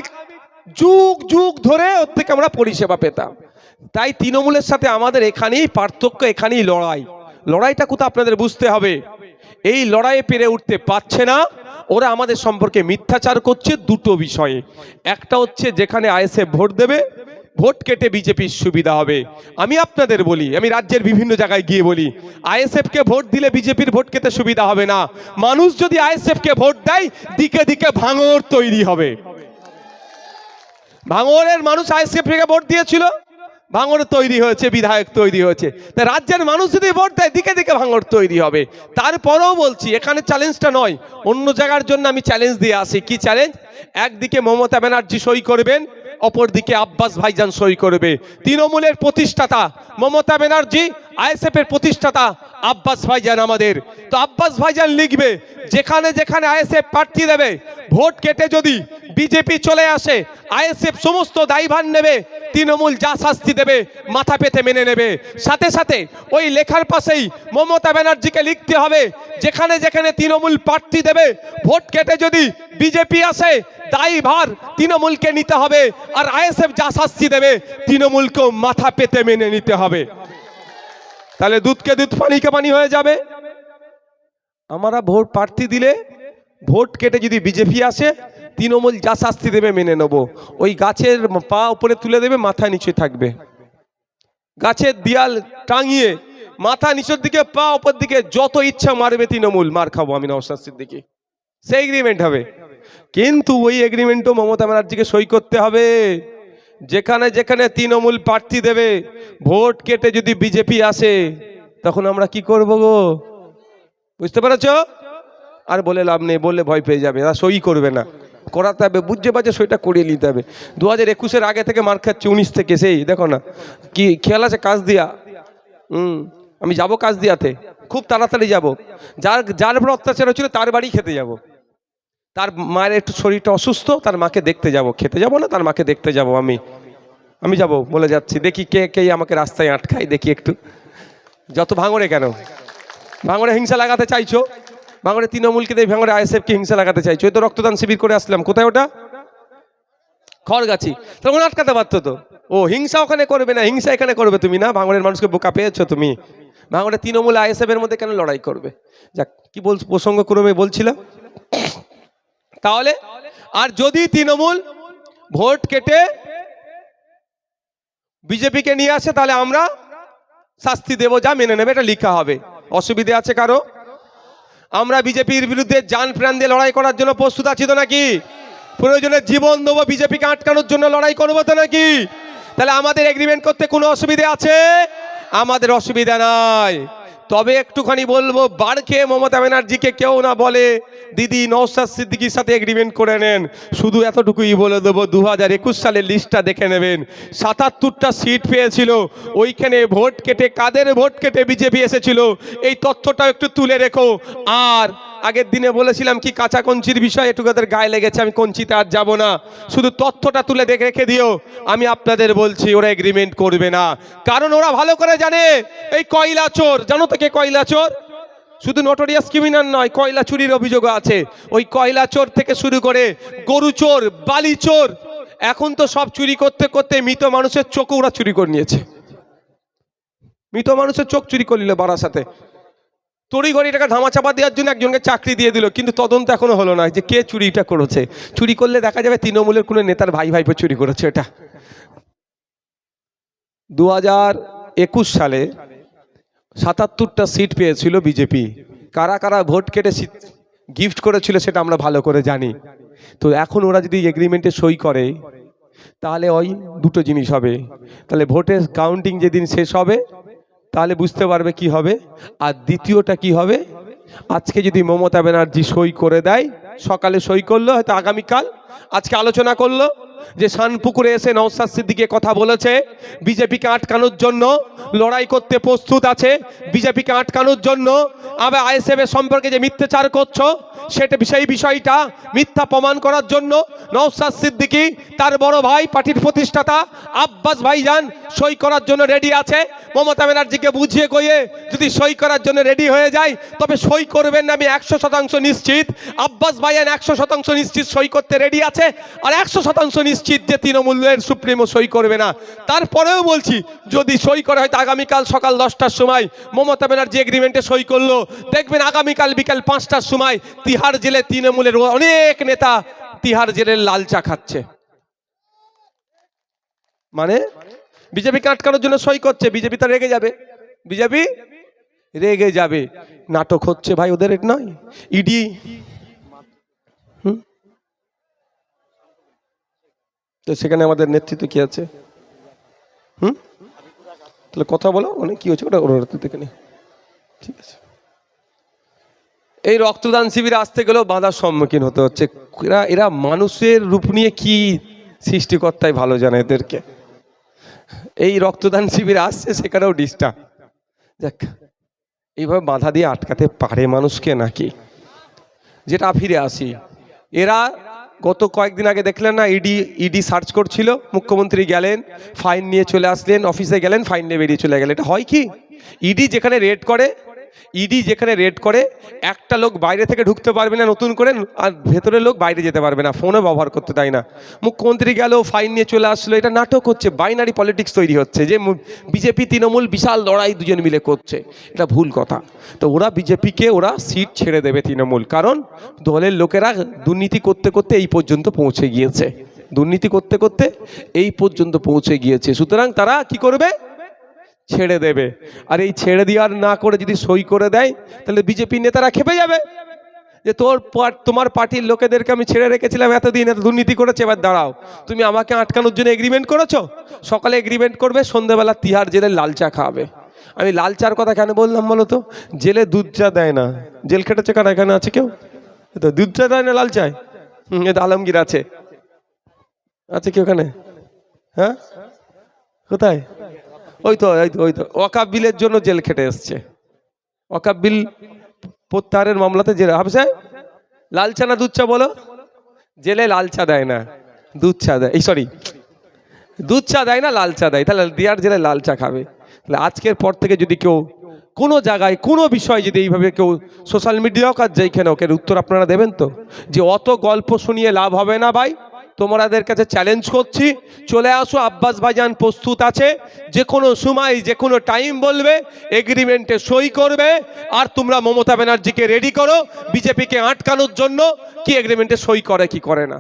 Speaker 1: যুগ যুগ ধরে ওর থেকে আমরা পরিষেবা পেতাম। তাই তৃণমূলের সাথে আমাদের এখানেই পার্থক্য, এখানেই লড়াই। লড়াইটা কোথাও আপনাদের বুঝতে হবে। এই লড়াইয়ে পেরে উঠতে পারছে না, ওরা আমাদের সম্পর্কে মিথ্যাচার করছে দুটো বিষয়ে। একটা হচ্ছে যেখানে আইএসএফ ভোট দেবে, ভোট কেটে বিজেপির সুবিধা হবে। আমি আপনাদের বলি, আমি রাজ্যের বিভিন্ন জায়গায় গিয়ে বলি, আইএসএফকে ভোট দিলে বিজেপির ভোট কেটে সুবিধা হবে না। মানুষ যদি আইএসএফকে ভোট দেয়, দিকে দিকে ভাঙড় তৈরি হবে। ভাঙড়ের মানুষ আইএসএফকে ভোট দিয়েছিল, ভাঙড় তৈরি হয়েছে, বিধায়ক তৈরি হয়েছে। তাই রাজ্যের মানুষ যদি ভোট দেয়, দিকে দিকে ভাঙড় তৈরি হবে। তারপরেও বলছি, এখানে চ্যালেঞ্জটা নয়, অন্য জায়গার জন্য আমি চ্যালেঞ্জ দিয়ে আসি। কি চ্যালেঞ্জ? একদিকে মমতা ব্যানার্জি সই করবেন, অপরদিকে আব্বাস ভাইজান সই করবে। তৃণমূলের প্রতিষ্ঠাতা মমতা ব্যানার্জি, আইএসএফের প্রতিষ্ঠাতা আব্বাস ভাইজান আমাদের। তো আব্বাস ভাইজান লিখবে, যেখানে যেখানে আইএসএফ প্রার্থী দেবে, ভোট কেটে যদি বিজেপি চলে আসে, আইএসএফ সমস্ত দায়ভার নেবে, তৃণমূল যা শাস্তি দেবে মাথা পেতে মেনে নেবে। সাথে সাথে ওই লেখার পাশেই মমতা ব্যানার্জিকে লিখতে হবে, যেখানে যেখানে তৃণমূল প্রার্থী দেবে, ভোট কেটে যদি বিজেপি আসে, দায়ভার তৃণমূলকে নিতে হবে, আর আইএসএফ যা শাস্তি দেবে তৃণমূলকেও মাথা পেতে মেনে নিতে হবে। তাহলে দুধকে দুধ, পানিকে পানি হয়ে যাবে। আমরা ভোট প্রার্থী দিলে, ভোট কেটে যদি বিজেপি আসে, তৃণমূল যা শাস্তি দেবে মেনে নেব। ওই গাছের পা উপরে তুলে দেবে, মাথা নিচে থাকবে, গাছের দিয়াল টাঙিয়ে মাথা নিচের দিকে পা উপর দিকে, যত ইচ্ছা মারবে তৃণমূল, মার খাবো আমি নওশাদ সিদ্দিকী। সেই এগ্রিমেন্ট হবে, কিন্তু ওই এগ্রিমেন্টও মমতা ব্যানার্জিকে সই করতে হবে। যেখানে যেখানে তৃণমূল প্রার্থী দেবে, ভোট কেটে যদি বিজেপি আসে, তখন আমরা কি করব গো? বুঝতে পেরেছ? আর বলে লাভ নেই, বললে ভয় পেয়ে যাবে, আর সই করবে না, করাতে হবে, বুঝতে পারছে, সইটা করিয়ে নিতে হবে। 2021-এর আগে থেকে মার খাচ্ছে, 19 থেকে, সেই দেখো না কি খেয়াল আছে, কাজ দিয়া। আমি যাব কাজ দিয়াতে, খুব তাড়াতাড়ি যাব। যার উপর অত্যাচার হচ্ছিল তার বাড়ি খেতে যাব। তার মায়ের একটু শরীরটা অসুস্থ, তার মাকে দেখতে যাব, খেতে যাব না, তার মাকে দেখতে যাব। আমি যাব, বলে যাচ্ছি, দেখি কে কে আমাকে রাস্তায় আটকায়, দেখি একটু। যত ভাঙড়ে কেন, ভাঙড়ে হিংসা লাগাতে চাইছো, ভাঙড়ে তৃণমূলকে দিয়ে ভাঙড়ে আইএসএফকে হিংসা লাগাতে চাইছো। এই তো রক্তদান শিবির করে আসলাম, কোথায় ওটা? খড়গাছি। তখন আটকাতে পারতো তো। ও হিংসা ওখানে করবে না, হিংসা এখানে করবে তুমি না? ভাঙড়ের মানুষকে বোকা পেয়েছো তুমি। ভাঙড়ে তৃণমূল আইএসএফ এর মধ্যে কেন লড়াই করবে? যাক, কি প্রসঙ্গক্রমে বলছিলাম তাহলে। আর যদি তৃণমূল ভোট কেটে বিজেপিকে নিয়ে আসে, তাহলে আমরা শাস্তি দেব, যা মেনে নেবে, এটা লেখা হবে। অসুবিধা আছে কারো? আমরা বিজেপির বিরুদ্ধে জান প্রাণ দিয়ে লড়াই করার জন্য প্রস্তুত আছি তো নাকি? প্রয়োজনে জীবন দেবো, বিজেপিকে আটকানোর জন্য লড়াই করবো তো নাকি? তাহলে আমাদের এগ্রিমেন্ট করতে কোনো অসুবিধা আছে? আমাদের অসুবিধা নাই। তবে একটুখানি বলবো, বাড় খেয়ে মমতা ব্যানার্জিকে কেউ না বলে দিদি নওশাদ সিদ্দিকীর সাথে এগ্রিমেন্ট করে নেন। শুধু এতটুকুই বলে দেবো, 2021 সালের লিস্টটা দেখে নেবেন। 77টা সিট পেয়েছিল, ওইখানে ভোট কেটে, কাদের ভোট কেটে বিজেপি এসেছিল, এই তথ্যটা একটু তুলে রেখো। আর আগের দিনে বলেছিলাম কি কাঁচা কঞ্চির বিষয়, একটু তাদের গায়ে লেগেছে, আমি কঞ্চিতে আর যাবো না, শুধু তথ্যটা তুলে রেখে দিও। আমি আপনাদের বলছি, ওরা এগ্রিমেন্ট করবে না, কারণ ওরা ভালো করে জানে এই কয়লা চোর, জানো তো কে কয়লা চোর? শুধু নোটোরিয়াস ক্রিমিনাল নয়, কয়লা চুরির অভিযোগ আছে। ওই কয়লা চোর থেকে শুরু করে গরু চোর, বালি চোর, এখন তো সব চুরি করতে করতে মৃত মানুষের চোখও ওরা চুরি করে নিয়েছে। মৃত মানুষের চোখ চুরি করে নিল বারাসাতে। তড়িঘড়ি টাকা ধামাচাপা দেওয়ার জন্য একজনকে চাকরি দিয়ে দিল, কিন্তু তদন্ত এখনো হলো না যে কে চুরিটা করেছে। চুরি করলে দেখা যাবে তৃণমূলের কোনো নেতার ভাই ভাইপো চুরি করেছে। এটা 2021 সালে 77টা সিট পেয়েছিল বিজেপি। কারা কারা ভোট কেটে গিফট করেছিল সেটা আমরা ভালো করে জানি। তো এখন ওরা যদি এগ্রিমেন্টে সই করে, তাহলে ওই দুটো জিনিস হবে। তাহলে ভোটের কাউন্টিং যেদিন শেষ হবে, তাহলে বুঝতে পারবে কি হবে। আর দ্বিতীয়টা কি হবে, আজকে যদি মমতা ব্যানার্জি সই করে দেয়, সকালে সই করলো, হয়তো আগামীকাল, আজকে আলোচনা করলো যে শানপুকুরে এসে নওশাদ সিদ্দিকী কথা বলেছে বিজেপিকে আটকানোর জন্য লড়াই করতে প্রস্তুত আছে, বিজেপিকে আটকানোর জন্য। আবার আইএসএফ এর সম্পর্কে যে মিথ্যাচার করছো, সেটা সেই বিষয়টা মিথ্যা প্রমাণ করার জন্য নওশাদ সিদ্দিকী, তার বড় ভাই, পার্টির প্রতিষ্ঠাতা আব্বাস ভাইজান সই করার জন্য রেডি আছে। মমতা ব্যানার্জিকে বুঝিয়ে কইয়ে যদি সই করার জন্য রেডি হয়ে যায়, তবে সই করবেন না আমি 100% নিশ্চিত। আব্বাস ভাইজান 100% নিশ্চিত সই করতে রেডি আছে, আর 100% নিশ্চিত যে তৃণমূলের সুপ্রিমো সই করবে না। তারপরেও বলছি, যদি সই করে হয়তো আগামীকাল সকাল 10টার সময় মমতা ব্যানার্জি এগ্রিমেন্টে সই করলো, দেখবেন আগামীকাল বিকাল 5টার সময় তিহার জেলে তৃণমূলের অনেক নেতা তিহার জেলের লাল চা খাচ্ছে। মানে বিজেপিকে আটকানোর জন্য সই করছে, বিজেপি তো রেগে যাবে, বিজেপি রেগে যাবে। নাটক হচ্ছে ভাই ওদের, এটা নয় ইডি। তো সেখানে আমাদের নেতৃত্ব কি আছে? তাহলে কথা বলো, মানে কি হচ্ছে ওটা ওরা দেখে নি, ঠিক আছে। এই রক্তদান শিবিরে আসতে গেলেও বাধার সম্মুখীন হতে হচ্ছে। এরা মানুষের রূপ নিয়ে কি সৃষ্টিকর্তাই ভালো জানে এদেরকে। এই রক্তদান শিবিরে আসছে, সেখানেও ডিস্টার্ব। দেখ, এইভাবে বাধা দিয়ে আটকাতে পারে মানুষকে নাকি? যেটা ফিরে আসি, এরা গত কয়েকদিন আগে দেখলেন না, ইডি সার্চ করছিল, মুখ্যমন্ত্রী গেলেন, ফাইন নিয়ে চলে আসলেন, অফিসে গেলেন, ফাইন নিয়ে বেরিয়ে চলে গেলেন। এটা হয় কি? ইডি যেখানে রেড করে ইডি যেখানে রেড করে একটা লোক বাইরে থেকে ঢুকতে পারবে না নতুন করে, আর ভেতরের লোক বাইরে যেতে পারবে না, ফোনও ব্যবহার করতে দেয় না। মুখ্যমন্ত্রী গেল, ফাইন নিয়ে চলে আসলো, এটা নাটক হচ্ছে, বাইনারি পলিটিক্স তৈরি হচ্ছে যে বিজেপি তৃণমূল বিশাল লড়াই দুজন মিলে করছে, এটা ভুল কথা। তো ওরা বিজেপিকে ওরা সিট ছেড়ে দেবে তৃণমূল, কারণ দলের লোকেরা দুর্নীতি করতে করতে এই পর্যন্ত পৌঁছে গিয়েছে, দুর্নীতি করতে করতে এই পর্যন্ত পৌঁছে গিয়েছে। সুতরাং তারা কি করবে, ছেড়ে দেবে। আর এই ছেড়ে দেওয়ার না করে যদি সই করে দেয় তাহলে বিজেপি নেতারা খেপে যাবে যে তোমার পার্টির লোকেদেরকে আমি ছেড়ে রেখেছিলাম এতদিন, এত দুর্নীতি করেছে, এবার দাঁড়াও, তুমি আমাকে আটকানোর জন্য এগ্রিমেন্ট করেছো। সকালে এগ্রিমেন্ট করবে, সন্ধ্যেবেলা তিহার জেলে লাল চা খাওয়াবে। আমি লাল চার কথা কেন বললাম বলো তো? জেলে দুধ চা দেয় না, জেল খেটেছে কারা এখানে আছে কেউ? তো দুধ চা দেয় না, লাল চায়। এটা আলমগীর আছে, আছে কি ওখানে? হ্যাঁ, কোথায়? ওই তো ওয়াকাফ বিলের জন্য জেল খেটে এসছে, ওয়াকাফ বিল প্রত্যাহারের মামলাতে জেলে। হাফসে লাল চা না দুধ চা বলো? জেলে লাল চা দেয় না, দুধ চা দেয়, এই সরি দুধ চা দেয় না, লাল চা দেয়। তাহলে দিয়ার জেলে লাল চা খাবে। তাহলে আজকের পর থেকে যদি কেউ কোনো জায়গায় কোনো বিষয় যদি এইভাবে কেউ সোশ্যাল মিডিয়া হোক আর যেইখানে হোক, এর উত্তর আপনারা দেবেন তো? যে অত গল্প শুনিয়ে লাভ হবে না ভাই, তোমাদের কাছে চ্যালেঞ্জ করছি, চলে আসো, আব্বাস ভাইজান প্রস্তুত আছে, যে কোনো সময় যে কোনো টাইম বলবে, এগ্রিমেন্টে সই করবে। আর তোমরা মমতা ব্যানার্জিকে রেডি করো বিজেপিকে আটকানোর জন্য, কি এগ্রিমেন্টে সই করে কি করে না,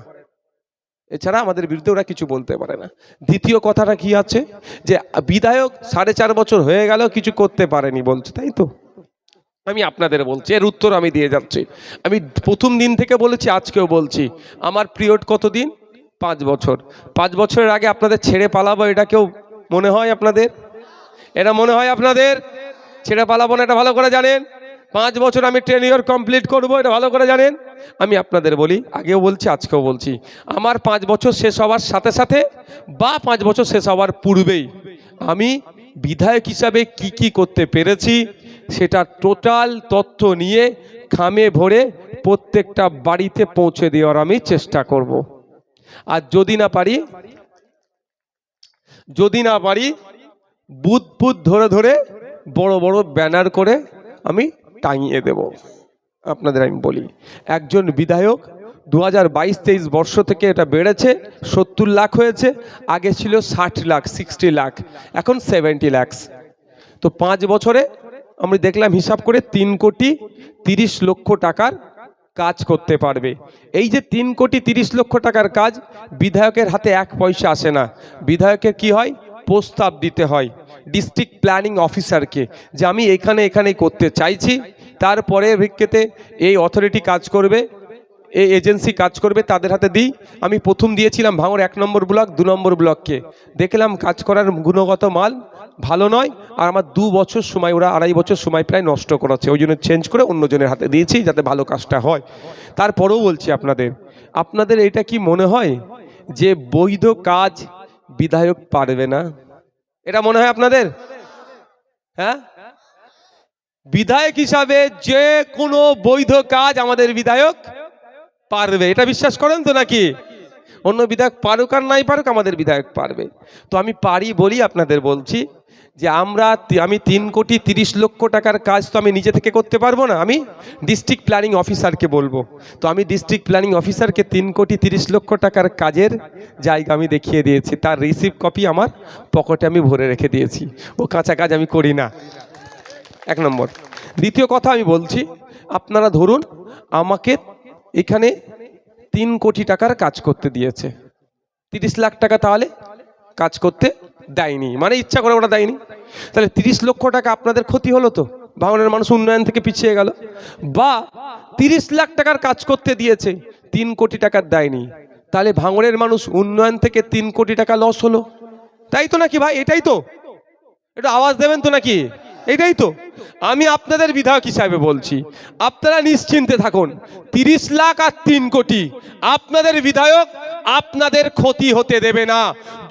Speaker 1: এছাড়া আমাদের বিরুদ্ধে ওরা কিছু বলতে পারে না। দ্বিতীয় কথাটা কি আছে, যে বিধায়ক 4.5 বছর হয়ে গেল কিছু করতে পারেনি বলছে, তাই তো? আমি আপনাদের বলছি, এর উত্তর আমি দিয়ে যাচ্ছি। আমি প্রথম দিন থেকে বলেছি, আজকেও বলছি, আমার পিরিয়ড কতদিন? 5 বছর। 5 বছরের আগে আপনাদের ছেড়ে পালাবো, এটা কেউ মনে হয় আপনাদের? এটা মনে হয় আপনাদের ছেড়ে পালাবো না? এটা ভালো করে জানেন। 5 বছর আমি টেনিওর কমপ্লিট করব, এটা ভালো করে জানেন। আমি আপনাদের বলি, আগেও বলছি আজকেও বলছি, আমার 5 বছর শেষ হওয়ার সাথে সাথে বা 5 বছর শেষ হওয়ার পূর্বেই আমি বিধায়ক হিসাবে কি করতে পেরেছি সেটা টোটাল তথ্য নিয়ে খামে ভরে প্রত্যেকটা বাড়িতে পৌঁছে দেওয়ার আমি চেষ্টা করব। আর যদি না পারি বুথ ধরে ধরে বড় বড় ব্যানার করে আমি টাঙিয়ে দেব। আপনাদের আমি বলি, একজন বিধায়ক 2022-23 বর্ষ থেকে এটা বেড়েছে, 70 লাখ হয়েছে, আগে ছিল 60 লাখ 60 লাখ, এখন 70 লাখ। তো 5 বছরে আমি দেখলাম হিসাব করে 3,30,00,000 টাকার কাজ করতে পারবে। এই যে 3,30,00,000 টাকার কাজ, বিধায়কের হাতে 1 পয়সা আসে না। বিধায়কের কি হয়, প্রস্তাব দিতে হয় ডিস্ট্রিক্ট প্ল্যানিং অফিসারকে, যে আমি এখানেই করতে চাইছি। তারপরে ভিত্তিতে এই অথরিটি কাজ করবে, এই এজেন্সি কাজ করবে, তাদের হাতে দিই। আমি প্রথম দিয়েছিলাম ভাঙড় 1 নম্বর ব্লক 2 নম্বর ব্লককে, দেখলাম কাজ করার গুণগত মান ভালো নয়, আর আমার 2 বছর সময়, ওরা 2.5 বছর সময় প্রায় নষ্ট করেছে, ওই জন্য চেঞ্জ করে অন্যজনের হাতে দিয়েছি যাতে ভালো কাজটা হয়। তারপরেও বলছি আপনাদের এটা কি মনে হয় যে বৈধ কাজ বিধায়ক পারবে না? এটা মনে হয় আপনাদের? হ্যাঁ, বিধায়ক হিসাবে যে কোনো বৈধ কাজ আমাদের বিধায়ক পারবে, এটা বিশ্বাস করেন তো নাকি? অন্য বিধায়ক পারুক আর নাই পারুক, আমাদের বিধায়ক পারবে। তো আমি পারি বলি আপনাদের বলছি যে আমি 3,30,00,000 টাকার কাজ তো আমি নিজে থেকে করতে পারবো না, আমি ডিস্ট্রিক্ট প্ল্যানিং অফিসারকে বলবো। তো আমি ডিস্ট্রিক্ট প্ল্যানিং অফিসারকে 3,30,00,000 টাকার কাজের জায়গা আমি দেখিয়ে দিয়েছি, তার রিসিপ্ট কপি আমার পকেটে আমি ভরে রেখে দিয়েছি। ও কাঁচা কাজ আমি করি না, 1 নম্বর। দ্বিতীয় কথা আমি বলছি, আপনারা ধরুন আমাকে এখানে 3 কোটি টাকার কাজ করতে দিয়েছে, 30 লাখ টাকা তাহলে কাজ করতে দেয়নি, মানে ইচ্ছা করে ওরা দেয়নি। তাহলে 30 লক্ষ টাকা আপনাদের ক্ষতি হলো তো, ভাঙড়ের মানুষ উন্নয়ন থেকে পিছিয়ে গেল। বা 30 লাখ টাকার কাজ করতে দিয়েছে, 3 কোটি টাকার দেয়নি, তাহলে ভাঙড়ের মানুষ উন্নয়ন থেকে 3 কোটি টাকা লস হলো, তাই তো নাকি ভাই? এটাই তো, এটা আওয়াজ দেবেন তো নাকি? এটাই তো। আমি আপনাদের বিধায়ক হিসাবে বলছি, আপনারা নিশ্চিন্তে থাকুন, 30 লাখ আর 3 কোটি আপনাদের বিধায়ক আপনাদের ক্ষতি হতে দেবে না।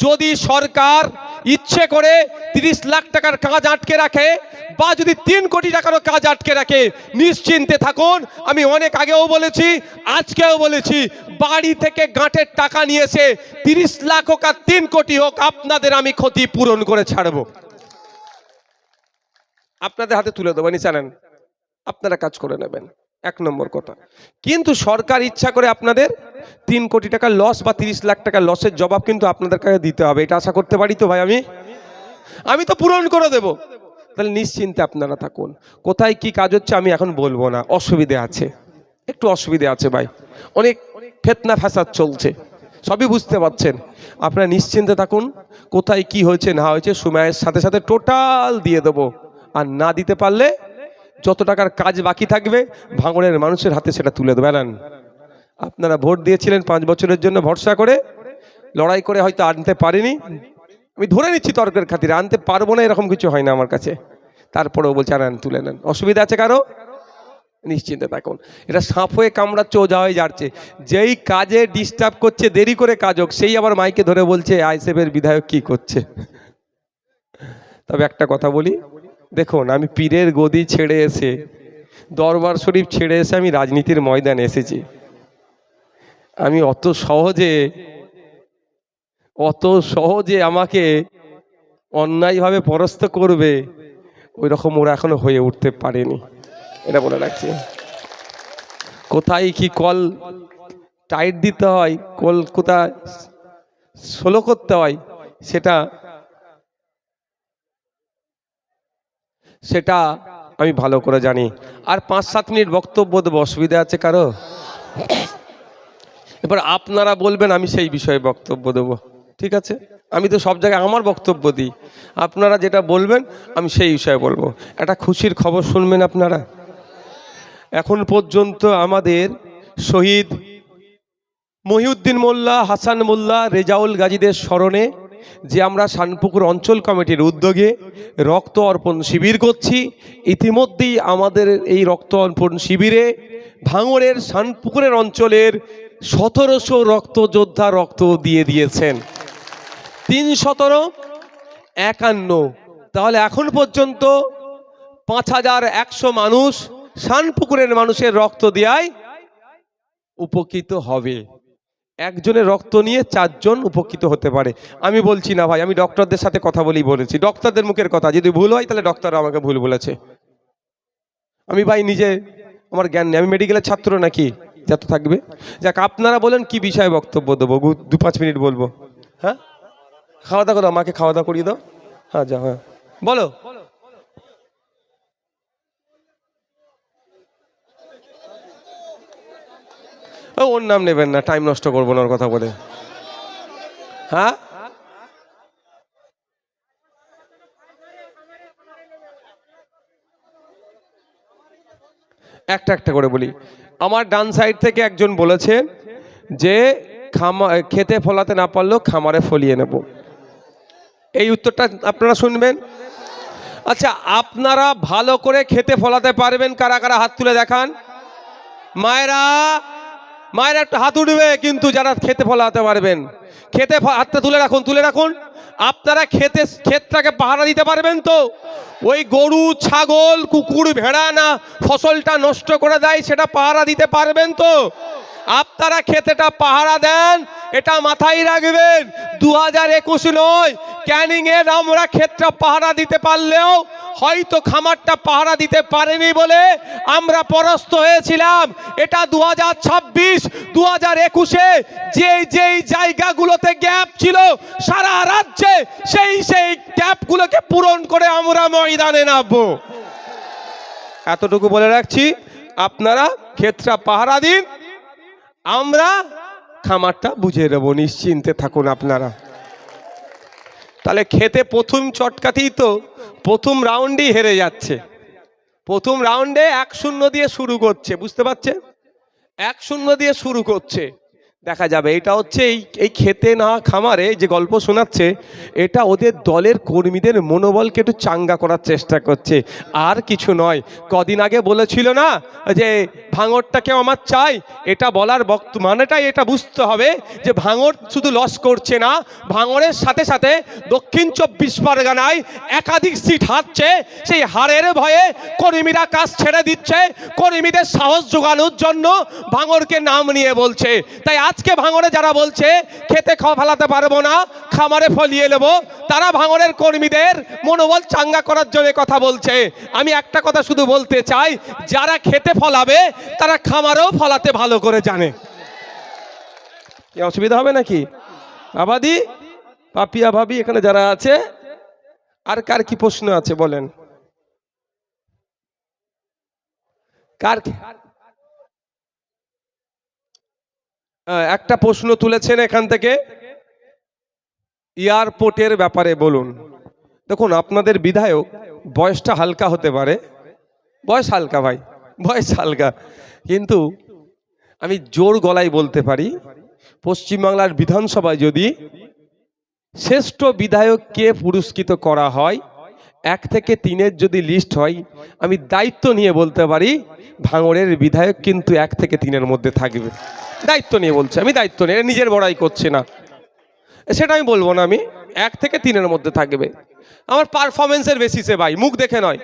Speaker 1: যদি সরকার ইচ্ছে করে 30 লাখ টাকার কাজ আটকে রাখে বা যদি 3 কোটি টাকারও কাজ আটকে রাখে, নিশ্চিন্তে থাকুন, আমি অনেক আগেও বলেছি আজকেও বলেছি, বাড়ি থেকে গাঁটের টাকা নিয়ে এসে 30 লাখ হোক আর 3 কোটি হোক আপনাদের আমি ক্ষতি পূরণ করে ছাড়বো, আপনাদের হাতে তুলে দেবো, জানেন। আপনারা কাজ করে নেবেন, 1 নম্বর কথা। কিন্তু সরকার ইচ্ছা করে আপনাদের 3 কোটি টাকা লস বা 30 লাখ টাকা লসের জবাব কিন্তু আপনাদের কাছে দিতে হবে, এটা আশা করতে পারি তো ভাই? আমি তো পূরণ করে দেব। তাহলে নিশ্চিন্তে আপনারা থাকুন। কোথায় কি কাজ হচ্ছে আমি এখন বলবো না, অসুবিধে আছে, একটু অসুবিধে আছে ভাই, অনেক ফেতনা ফ্যাসাদ চলছে, সবই বুঝতে পারছেন। আপনারা নিশ্চিন্তে থাকুন, কোথায় কি হয়েছে না হয়েছে সময়ের সাথে সাথে টোটাল দিয়ে দেবো। আর না দিতে পারলে যত টাকার কাজ বাকি থাকবে ভাঙড়ের মানুষের হাতে সেটা তুলে দেবেন। আপনারা ভোট দিয়েছিলেন 5 বছরের জন্য, ভরসা করে লড়াই করে হয়তো আনতে পারিনি, আমি ধরে নিচ্ছি তর্কের খাতিরে আনতে পারবো না এরকম কিছু হয় না আমার কাছে, তারপরেও বলছে আনেন, তুলে নেন। অসুবিধা আছে কারো? নিশ্চিন্তে থাকুন। এটা সাপ হয়ে কামড়াচ্ছে, ওঝা হয়ে যাচ্ছে। যেই কাজে ডিস্টার্ব করছে, দেরি করে কাজ হোক, সেই আবার মাইকে ধরে বলছে আইএসএফের বিধায়ক কি করছে। তবে একটা কথা বলি, দেখুন আমি পীরের গদি ছেড়ে এসে, দরবার শরীফ ছেড়ে এসে আমি রাজনীতির ময়দানে এসেছি। আমি অত সহজে আমাকে অন্যায়ভাবে পরাস্ত করবে ওই রকম ওরা এখনো হয়ে উঠতে পারেনি, এটা বলে রাখছি। কোথায় কি কল টাইট দিতে হয়, কল কোথায় স্লো করতে হয়, সেটা আমি ভালো করে জানি। আর 5-7 মিনিট বক্তব্য দেবো, অসুবিধা আছে কারো? এবার আপনারা বলবেন, আমি সেই বিষয়ে বক্তব্য দেবো, ঠিক আছে? আমি তো সব জায়গায় আমার বক্তব্য দিই, আপনারা যেটা বলবেন আমি সেই বিষয়ে বলবো। একটা খুশির খবর শুনবেন আপনারা। এখন পর্যন্ত আমাদের শহীদ মহিউদ্দিন মোল্লা, হাসান মোল্লা, রেজাউল গাজীদের স্মরণে যে আমরা শানপুকুর অঞ্চল কমিটির উদ্যোগে রক্ত অর্পণ শিবির করছি, ইতিমধ্যেই আমাদের এই রক্ত অর্পণ শিবিরে ভাঙড়ের শানপুকুরের অঞ্চলের 1700 রক্ত যোদ্ধা রক্ত দিয়ে দিয়েছেন। 351। তাহলে এখন পর্যন্ত 5100 মানুষ শানপুকুরের মানুষের রক্ত দেওয়ায় উপকৃত হবে। একজনের রক্ত নিয়ে 4 জন উপকৃত হতে পারে। আমি বলছি না ভাই, আমি ডক্টরদের সাথে কথা বলেছি, ডক্টরদের মুখের কথা, যদি ভুল হয় তাহলে ডক্টররা আমাকে ভুল বলেছে। আমি ভাই নিজে আমার জ্ঞান নেই, আমি মেডিকেলের ছাত্র নাকি যত থাকবে। যাক, আপনারা বলেন কি বিষয়ে বক্তব্য দেবো, 2-5 মিনিট বলবো। হ্যাঁ, খাওয়া দাওয়া করো, আমাকে খাওয়া দাওয়া করিয়ে দাও। হ্যাঁ যা, হ্যাঁ বলো। ওর নাম নেবেন না, টাইম নষ্ট করবো না ওর কথা বলে। হ্যাঁ, একটা করে বলি। আমার ডান সাইড থেকে একজন বলেছেন যে খেতে ফলাতে না পারলেও খামারে ফলিয়ে নেব। এই উত্তরটা আপনারা শুনবেন। আচ্ছা, আপনারা ভালো করে খেতে ফলাতে পারবেন কারা কারা? হাত তুলে দেখান। মায়েরা একটু হাত উঠবে, কিন্তু যারা খেতে ফলাতে পারবেন, হাতটা তুলে রাখুন। আপনারা ক্ষেতটাকে পাহারা দিতে পারবেন তো? ওই গরু, ছাগল, কুকুর, ভেড়া না ফসলটা নষ্ট করে দেয়, সেটা পাহারা দিতে পারবেন তো? আপনারা ক্ষেতেটা পাহারা দেন, এটা মাথায় রাখবেন। 2021 নয়, ক্যানিং এর আমরা ক্ষেতটা পাহারা দিতে পারলেও হয়তো খামারটা পাহারা দিতে পারেনি বলে আমরা পরাস্ত হয়েছিলাম। এটা 2026, 2021-এ যেই জায়গাগুলোতে গ্যাপ ছিল সারা রাজ্যে, সেই গ্যাপগুলোকে পূরণ করে আমরা ময়দানে নামবো। এতটুকু বলে রাখছি, আপনারা ক্ষেতটা পাহারা দিন, আমরা খামারটা বুঝে নেব, নিশ্চিন্তে থাকুন আপনারা। তাহলে খেতে প্রথম চটকাতেই তো প্রথম রাউন্ডেই হেরে যাচ্ছে। প্রথম রাউন্ডে 1-0 দিয়ে শুরু করছে, বুঝতে পারছেন? 1-0 দিয়ে শুরু করছে। দেখা যাবে এটা হচ্ছে এই খেতে না খামারে যে গল্প শোনাচ্ছে, এটা ওদের দলের কর্মীদের মনোবলকে একটু চাঙ্গা করার চেষ্টা করছে, আর কিছু নয়। কদিন আগে বলেছিল না যে ভাঙড়টাকেও আমার চাই, এটা বলার মানেটাই এটা বুঝতে হবে যে ভাঙড় শুধু লস করছে না, ভাঙড়ের সাথে সাথে দক্ষিণ 24 পরগনায় একাধিক সিট হারছে। সেই হারের ভয়ে কর্মীরা কাজ ছেড়ে দিচ্ছে, কর্মীদের সাহস জোগানোর জন্য ভাঙড়কে নাম নিয়ে বলছে। তাই আজকে ভাঙড়ে যারা বলছে খেতে ফেলাতে পারবো না, খামারে ফলিয়ে নেব, তারা ভাঙড়ের কর্মীদের মনোবল চাঙ্গা করার জন্য কথা বলছে। আমি একটা কথা শুধু বলতে চাই, যারা খেতে ফলাবে তারা খামারেও ফলাতে ভালো করে জানে। কি অসুবিধা হবে নাকি? আবাদি পাপিয়া ভাবি এখানে যারা আছে, আর কার কি প্রশ্ন আছে বলেন? কার একটা প্রশ্ন তুলেছেন এখান থেকে, এয়ারপোর্টের ব্যাপারে বলুন। দেখুন, আপনাদের বিধায়ক বয়সটা হালকা হতে পারে, বয়স হালকা ভাই, বয়স হালকা, কিন্তু আমি জোর গলায় বলতে পারি, পশ্চিমবাংলার বিধানসভায় যদি শ্রেষ্ঠ বিধায়ককে পুরস্কৃত করা হয়, 1 থেকে 3-এর যদি লিস্ট হয়, আমি দায়িত্ব নিয়ে বলতে পারি ভাঙড়ের বিধায়ক কিন্তু 1 থেকে 3-এর মধ্যে থাকবে। দায়িত্ব নিয়ে বলছে, আমি দায়িত্ব নিয়ে, নিজের বড়াই করছে না, সেটা আমি বলবো না, আমি 1 থেকে 3-এর মধ্যে থাকবে। আমার পারফরমেন্সের বেসিসে ভাই, মুখ দেখে নয়।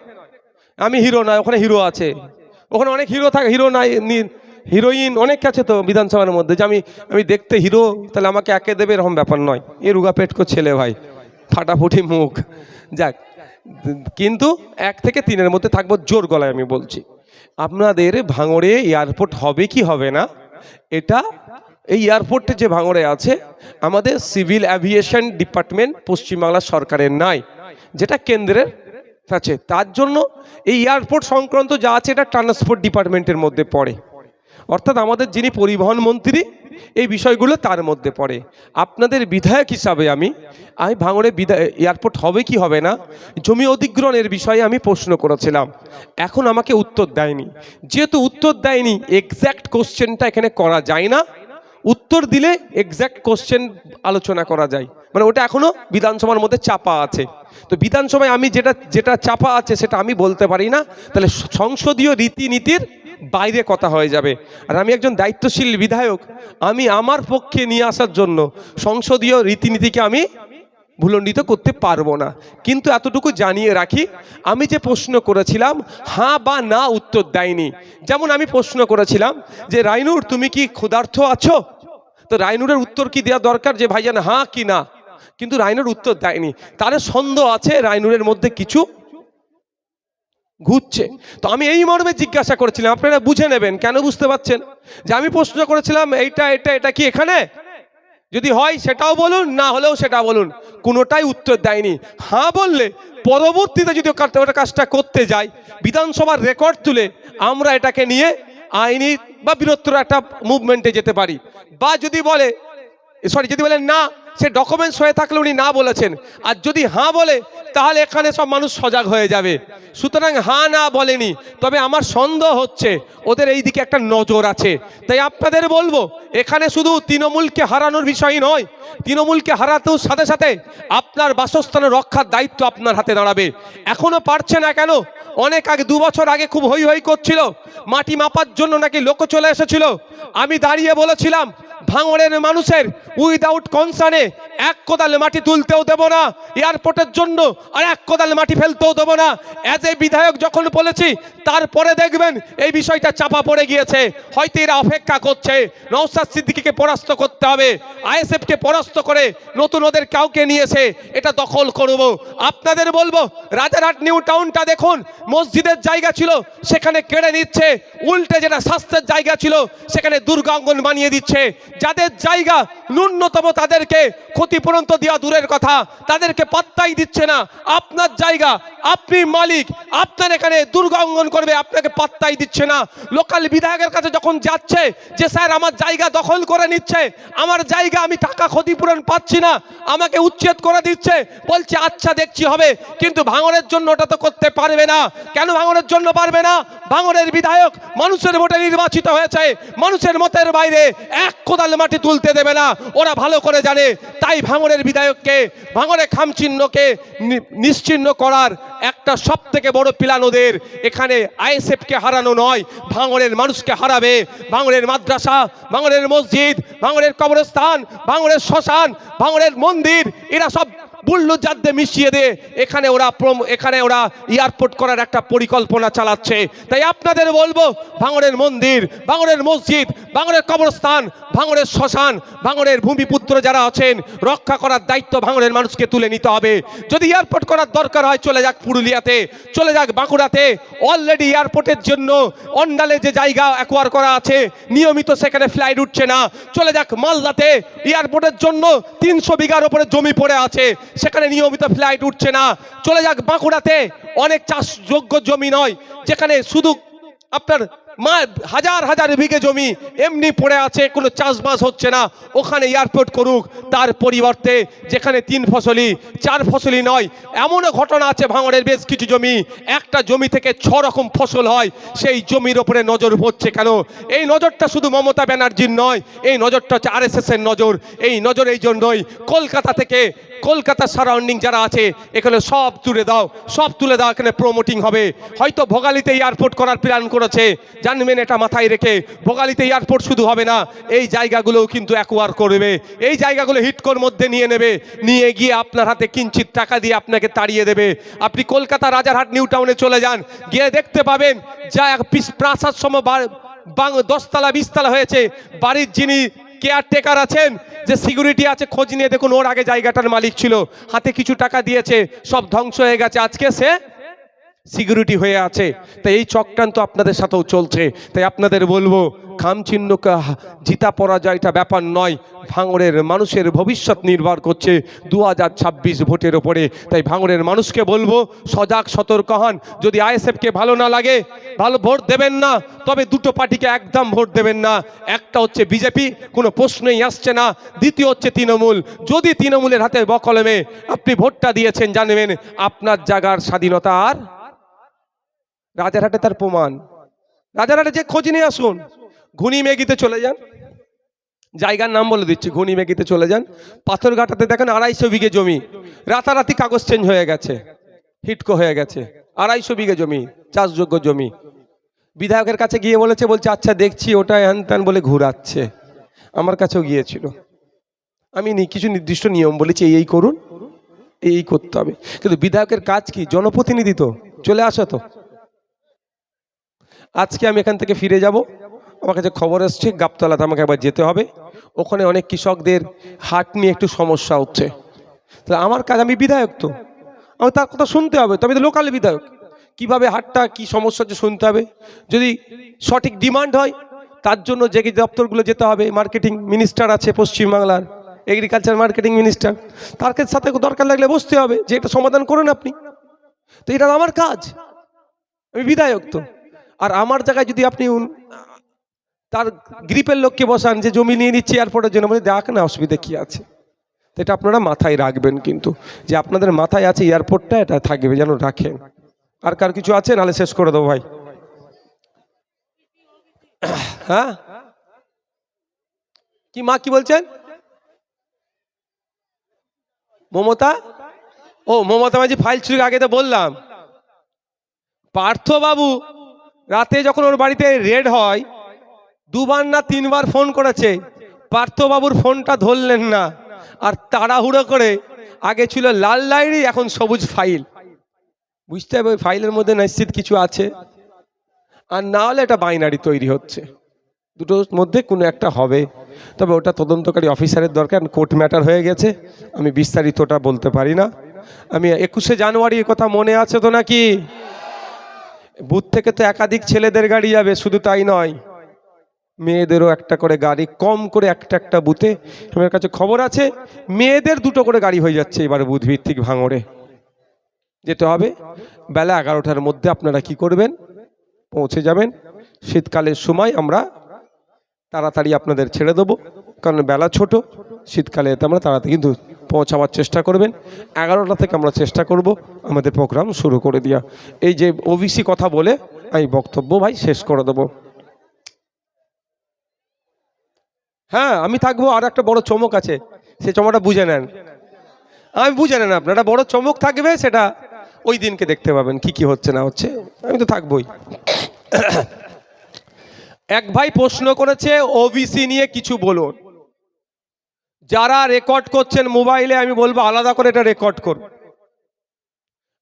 Speaker 1: আমি হিরো নয়, ওখানে হিরো আছে, ওখানে অনেক হিরো থাকে, হিরো নাই, হিরোইন অনেক আছে তো বিধানসভার মধ্যে, যে আমি দেখতে হিরো, তাহলে আমাকে একে দেবে এরকম ব্যাপার নয়। এ রুগা পেটকো ছেলে ভাই, ফাটাফুটি মুখ, যাক, কিন্তু 1 থেকে 3-এর মধ্যে থাকবো, জোর গলায় আমি বলছি। আপনাদের ভাঙড়ে এয়ারপোর্ট হবে কি হবে না, এটা এই এয়ারপোর্টে যে ভাঙড়ে আছে, আমাদের সিভিল অ্যাভিয়েশন ডিপার্টমেন্ট পশ্চিমবাংলা সরকারের নাই, যেটা কেন্দ্রের আছে। তার জন্য এই এয়ারপোর্ট সংক্রান্ত যা আছে এটা ট্রান্সপোর্ট ডিপার্টমেন্টের মধ্যে পড়ে, অর্থাৎ আমাদের যিনি পরিবহন মন্ত্রী, এই বিষয়গুলো তার মধ্যে পড়ে। আপনাদের বিধায়ক হিসাবে আমি ভাঙড়ে এয়ারপোর্ট হবে কি হবে না, জমি অধিগ্রহণের বিষয়ে আমি প্রশ্ন করেছিলাম, এখন আমাকে উত্তর দেয়নি। যেহেতু উত্তর দেয়নি, এক্স্যাক্ট কোশ্চেনটা এখানে করা যায় না, উত্তর দিলে এক্স্যাক্ট কোশ্চেন আলোচনা করা যায়, মানে ওটা এখনো বিধানসভার মধ্যে চাপা আছে। তো বিধানসভায় আমি যেটা চাপা আছে সেটা আমি বলতে পারি না, তাহলে সংসদীয় রীতিনীতির বাইরে কথা হয়ে যাবে। আর আমি একজন দায়িত্বশীল বিধায়ক, আমি আমার পক্ষে নিয়ে আসার জন্য সংসদীয় রীতিনীতিকে আমি ভুলণ্ডিত করতে পারবো না। কিন্তু এতটুকু জানিয়ে রাখি, আমি যে প্রশ্ন করেছিলাম হ্যাঁ বা না উত্তর দেয়নি। যেমন আমি প্রশ্ন করেছিলাম যে রাইনুর তুমি কি ক্ষুধার্ত আছো, তো রাইনুরের উত্তর কি দেওয়া দরকার যে ভাইজান হ্যাঁ কি না, কিন্তু রাইনুর উত্তর দেয়নি। তার সন্দেহ আছে রাইনুরের মধ্যে কিছু ঘুরছে। তো আমি এই মর্মে জিজ্ঞাসা করেছিলাম, আপনারা বুঝে নেবেন, কেন বুঝতে পারছেন, যে আমি প্রশ্ন করেছিলাম এটা কি এখানে, যদি হয় সেটাও বলুন, না হলেও সেটা বলুন, কোনোটাই উত্তর দেয়নি। হ্যাঁ বললে পরবর্তীতে যদি ওটা কাজটা করতে যাই, বিধানসভার রেকর্ড তুলে আমরা এটাকে নিয়ে আইনি বা বৃহত্তর একটা মুভমেন্টে যেতে পারি। বা যদি বলে যদি বলেন না, সে ডকুমেন্টস হয়ে থাকলে উনি না বলেছেন, আর যদি হ্যাঁ বলে তাহলে এখানে সব মানুষ সজাগ হয়ে যাবে। সুতরাং হ্যাঁ না বলেনি, তবে আমার সন্দেহ হচ্ছে ওদের এই দিকে একটা নজর আছে। তাই আপনাদের বলবো, এখানে শুধু তৃণমূলকে হারানোর বিষয় নয়, তৃণমূলকে হারাতেও সাথে সাথে আপনার বাসস্থানের রক্ষার দায়িত্ব আপনার হাতে দাঁড়াবে। এখনো পারছে না কেন? অনেক আগে, 2 বছর আগে খুব হই হই করছিল, মাটি মাপার জন্য নাকি লোক চলে এসেছিল। আমি দাঁড়িয়ে বলেছিলাম ভাঙড়ের মানুষের উইদাউট কনসার্নে 1 কোদাল মাটি তুলতেও দেব না এয়ারপোর্টের জন্য, আর 1 কোদাল মাটি ফেলতেও দেব না। অ্যাজ এ বিধায়ক যখন বলেছি, তারপরে দেখবেন এই বিষয়টা চাপা পড়ে গিয়েছে। হয়তো এরা অপেক্ষা করছে নওশাদ সিদ্দিকীকে পরাস্ত করতে হবে, আইএসএফকে পরাস্ত করে নতুন ওদের কাউকে নিয়েছে এটা দখল করব। আপনাদের বলবো, রাজারহাট নিউ টাউনটা দেখুন, মসজিদের জায়গা ছিল সেখানে কেড়ে নিচ্ছে, উল্টে যেটা স্বাস্থ্যের জায়গা ছিল সেখানে দুর্গাঙ্গন বানিয়ে দিচ্ছে। যাদের জায়গা ন্যূনতম তাদেরকে ক্ষতিপূরণ তো দেওয়া দূরের কথা, তাদেরকে পাত্তাই দিচ্ছে না। আপনার জায়গা, আপনি মালিক, আপনার এখানে দুর্গাঙ্গন করবে, আপনাকে পাত্তাই দিচ্ছে না। লোকাল বিধায়কের কাছে যখন যাচ্ছে যে স্যার আমার জায়গা দখল করে নিচ্ছে, আমার জায়গা আমি টাকা ক্ষতিপূরণ পাচ্ছি না, আমাকে উচ্ছেদ করে দিচ্ছে, বলছে আচ্ছা দেখছি হবে, কিন্তু ভাঙড়ের জন্য ওটা তো করতে পারবে না। কেন ভাঙড়ের জন্য পারবে না? ভাঙড়ের বিধায়ক মানুষের ভোটে নির্বাচিত হয়েছে, মানুষের মতের বাইরে 1 কোদাল মাটি তুলতে দেবে না, ওরা ভালো করে জানে। তাই ভাঙড়ের বিধায়ককে, ভাঙড়ে খামচিহ্নকে নিশ্চিহ্ন করার একটা সবথেকে বড় প্ল্যান ওদের। এখানে আইএসএফকে হারানো নয়, ভাঙড়ের মানুষকে হারাবে। ভাঙড়ের মাদ্রাসা, ভাঙড়ের মসজিদ, ভাঙড়ের কবরস্থান, ভাঙড়ের শ্মশান, ভাঙড়ের মন্দির, এরা সব বুল্ডোজার দিয়ে মিশিয়ে দিয়ে এখানে ওরা এয়ারপোর্ট করার একটা পরিকল্পনা চালাচ্ছে। তাই আপনাদের বলবো, ভাঙড়ের মন্দির, ভাঙড়ের মসজিদ, ভাঙড়ের কবরস্থান, ভাঙড়ের শ্মশান, ভাঙড়ের ভূমিপুত্র যারা আছেন, রক্ষা করার দায়িত্ব ভাঙড়ের মানুষকে তুলে নিতে হবে। যদি এয়ারপোর্ট করার দরকার হয় চলে যাক পুরুলিয়াতে, চলে যাক বাঁকুড়াতে। অলরেডি এয়ারপোর্টের জন্য অন্ডালে যে জায়গা অ্যাকোয়ার করা আছে, নিয়মিত সেখানে ফ্লাইট উঠছে না। চলে যাক মালদাতে, এয়ারপোর্টের জন্য 300 বিঘার উপরে জমি পড়ে আছে, সেখানে নিয়মিত ফ্লাইট উঠছে না। চলে যাক বাঁকুড়াতে, অনেক চাষযোগ্য জমি নয়, যেখানে শুধু আপনার হাজার হাজার বিঘে জমি এমনি পড়ে আছে, কোনো চাষবাস হচ্ছে না। ওখানে এয়ারপোর্ট করুক। তার পরিবর্তে যেখানে 3 ফসলি 4 ফসলি নয়, এমনও ঘটনা আছে ভাঙড়ের বেশ কিছু জমি, একটা জমি থেকে 6 রকম ফসল হয়। সেই জমির ওপরে নজর পড়ছে কেন? এই নজরটা শুধু মমতা ব্যানার্জির নয়, এই নজরটা হচ্ছে RSS এর নজর। এই নজর এই জন্যই কলকাতা থেকে, কলকাতার সারাউন্ডিং যারা আছে এখানে সব তুলে দাও, সব তুলে দাও, এখানে প্রমোটিং হবে। হয়তো ভোগালীতে এয়ারপোর্ট করার প্ল্যান করেছে, জানবেন এটা মাথায় রেখে। ভোগালীতে এয়ারপোর্ট শুধু হবে না, এই জায়গাগুলোও কিন্তু অ্যাকোয়ার করবে, এই জায়গাগুলো হিটকোর মধ্যে নিয়ে নেবে, নিয়ে গিয়ে আপনার হাতে কিঞ্চিত টাকা দিয়ে আপনাকে তাড়িয়ে দেবে। আপনি কলকাতা রাজারহাট নিউ টাউনে চলে যান, গিয়ে দেখতে পাবেন যা প্রাসাদ সম 10 তলা 20 তলা হয়েছে, বাড়ির যিনি কেয়ারটেকার আছেন, যে সিকিউরিটি আছে, খোঁজ নিয়ে দেখুন ওর আগে জায়গাটার মালিক ছিল, হাতে কিছু টাকা দিয়েছে, সব ধ্বংস হয়ে গেছে, আজকে সে সিকিউরিটি হয়ে আছে। তাই এই চক্রান্ত আপনাদের সাথেও চলছে। তাই আপনাদের বলবো, খামচিহ্ন জিতা পরাজয়টা ব্যাপার নয়, ভাঙড়ের মানুষের ভবিষ্যৎ নির্ভর করছে 2026 ভোটের ওপরে। তাই ভাঙড়ের মানুষকে বলবো, সজাগ সতর্ক হন। যদি ISFকে ভালো না লাগে, ভালো ভোট দেবেন না, তবে দুটো পার্টিকে একদম ভোট দেবেন না। একটা হচ্ছে বিজেপি, কোনো প্রশ্নই আসছে না। দ্বিতীয় হচ্ছে তৃণমূল। যদি তৃণমূলের হাতে বকলমে আপনি ভোটটা দিয়েছেন, জানবেন আপনার জায়গার স্বাধীনতা আর রাজারহাটে তার প্রমাণ। রাজারহাটে যে খোঁজ নিয়ে আসুন, ঘুনি মেঘিতে চলে যান, জায়গার নাম বলে দিচ্ছি, ঘুনি মেঘিতে চলে যান, পাথরঘাটাতে দেখেন 250 বিঘে জমি রাতারাতি কাগজ চেঞ্জ হয়ে গেছে, হিটকো হয়ে গেছে। 250 বিঘে জমি, চাষযোগ্য জমি। বিধায়কের কাছে গিয়ে বলছে আচ্ছা দেখছি, ওটা হ্যান ত্যান বলে ঘুরাচ্ছে। আমার কাছেও গিয়েছিল, আমি কিছু নির্দিষ্ট নিয়ম বলেছি, এই করুন, এই করতে হবে। কিন্তু বিধায়কের কাজ কি? জনপ্রতিনিধি তো, চলে আসো তো। আজকে আমি এখান থেকে ফিরে যাব, আমার কাছে খবর এসছে গাবতলাতে আমাকে একবার যেতে হবে। ওখানে অনেক কৃষকদের হাট নিয়ে একটু সমস্যা হচ্ছে। তাহলে আমার কাজ, আমি বিধায়ক তো, আমি তার কথা শুনতে হবে। তবে তো লোকাল বিধায়ক, কিভাবে হাটটা কি সমস্যা হচ্ছে শুনতে হবে। যদি সঠিক ডিমান্ড হয়, তার জন্য যে দপ্তরগুলো যেতে হবে, মার্কেটিং মিনিস্টার আছে পশ্চিমবাংলার, এগ্রিকালচার মার্কেটিং মিনিস্টার, তার সাথে দরকার লাগলে বসতে হবে যে এটা সমাধান করুন আপনি। তো এটা আমার কাজ, আমি বিধায়ক তো। আর আমার জায়গায় যদি আপনি তার গ্রিপের লোককে বসান যে জমি নিয়ে নিচ্ছে এয়ারপোর্টের জন্য, বলে দেখ না অসুবিধা কি আছে। তো এটা আপনারা মাথায় রাখবেন, কিন্তু যে আপনাদের মাথায় আছে এয়ারপোর্টটা, এটা থাকবে যেন রাখেন। আর কার কিছু আছে? নাহলে শেষ করে দেবো ভাই। হ্যাঁ, কি মা কি বলছেন? মমতা, ও মমতা মাঝি ফাইল চুরি, আগে তো বললাম। পার্থবাবু রাতে যখন ওর বাড়িতে রেড হয়, 2বার না 3বার ফোন করেছে, পার্থবাবুর ফোনটা ধরলেন না। আর তাড়াহুড়ো করে, আগে ছিল লাল ডায়েরি, এখন সবুজ ফাইল। বুঝতে হবে ওই ফাইলের মধ্যে নিশ্চিত কিছু আছে, আর না হলে এটা বাইনারি তৈরি হচ্ছে। দুটোর মধ্যে কোনো একটা হবে। তবে ওটা তদন্তকারী অফিসারের দরকার, কোর্ট ম্যাটার হয়ে গেছে, আমি বিস্তারিতটা বলতে পারি না। আমি 21শে জানুয়ারি কথা মনে আছে তো নাকি? বুথ থেকে তো একাধিক ছেলেদের গাড়ি যাবে, শুধু তাই নয়, মেয়েদেরও একটা করে গাড়ি, কম করে একটা বুথে। আমার কাছে খবর আছে মেয়েদের 2টো করে গাড়ি হয়ে যাচ্ছে এবারে বুথ ভিত্তিক ভাঙড়ে। যেতে হবে বেলা 11টার মধ্যে। আপনারা কি করবেন? পৌঁছে যাবেন। শীতকালের সময় আমরা তাড়াতাড়ি আপনাদের ছেড়ে দেবো, কারণ বেলা ছোট। শীতকালে এতে আমরা তাড়াতাড়ি কিন্তু পৌঁছাবার চেষ্টা করবেন। 11টা থেকে আমরা চেষ্টা করব আমাদের প্রোগ্রাম শুরু করে দেওয়া। এই যে ওবিসি কথা বলে আমি বক্তব্য ভাই শেষ করে দেবো। হ্যাঁ, আমি থাকবো। আর একটা বড় চমক আছে, সে চমকটা বুঝে নেন। আমি বুঝে নেন আপনারা, বড় চমক থাকবে, সেটা ওই দিনকে দেখতে পাবেন কি কি হচ্ছে না হচ্ছে। আমি তো থাকবোই। এক ভাই প্রশ্ন করেছে ওবিসি নিয়ে কিছু বলুন। যারা রেকর্ড করছেন মোবাইলে, আমি বলবো আলাদা করে এটা রেকর্ড করুন।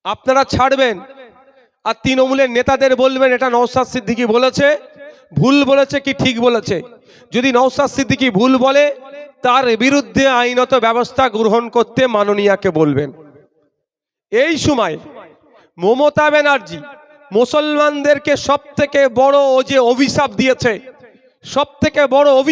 Speaker 1: আপনারা ছাড়বেন আর তৃণমূলের নেতাদের বলবেন এটা নওশাদ সিদ্দিকী বলেছে, ভুল বলেছে কি ঠিক বলেছে। যদি নওশাদ সিদ্দিকী ভুল বলে তার বিরুদ্ধে আইনত ব্যবস্থা গ্রহণ করতে মাননীয়াকে বলবেন। এই সময় মমতা ব্যানার্জি মুসলমানদেরকে সব থেকে বড় ও যে অভিশাপ দিয়েছে, সব থেকে বড় অভিশাপ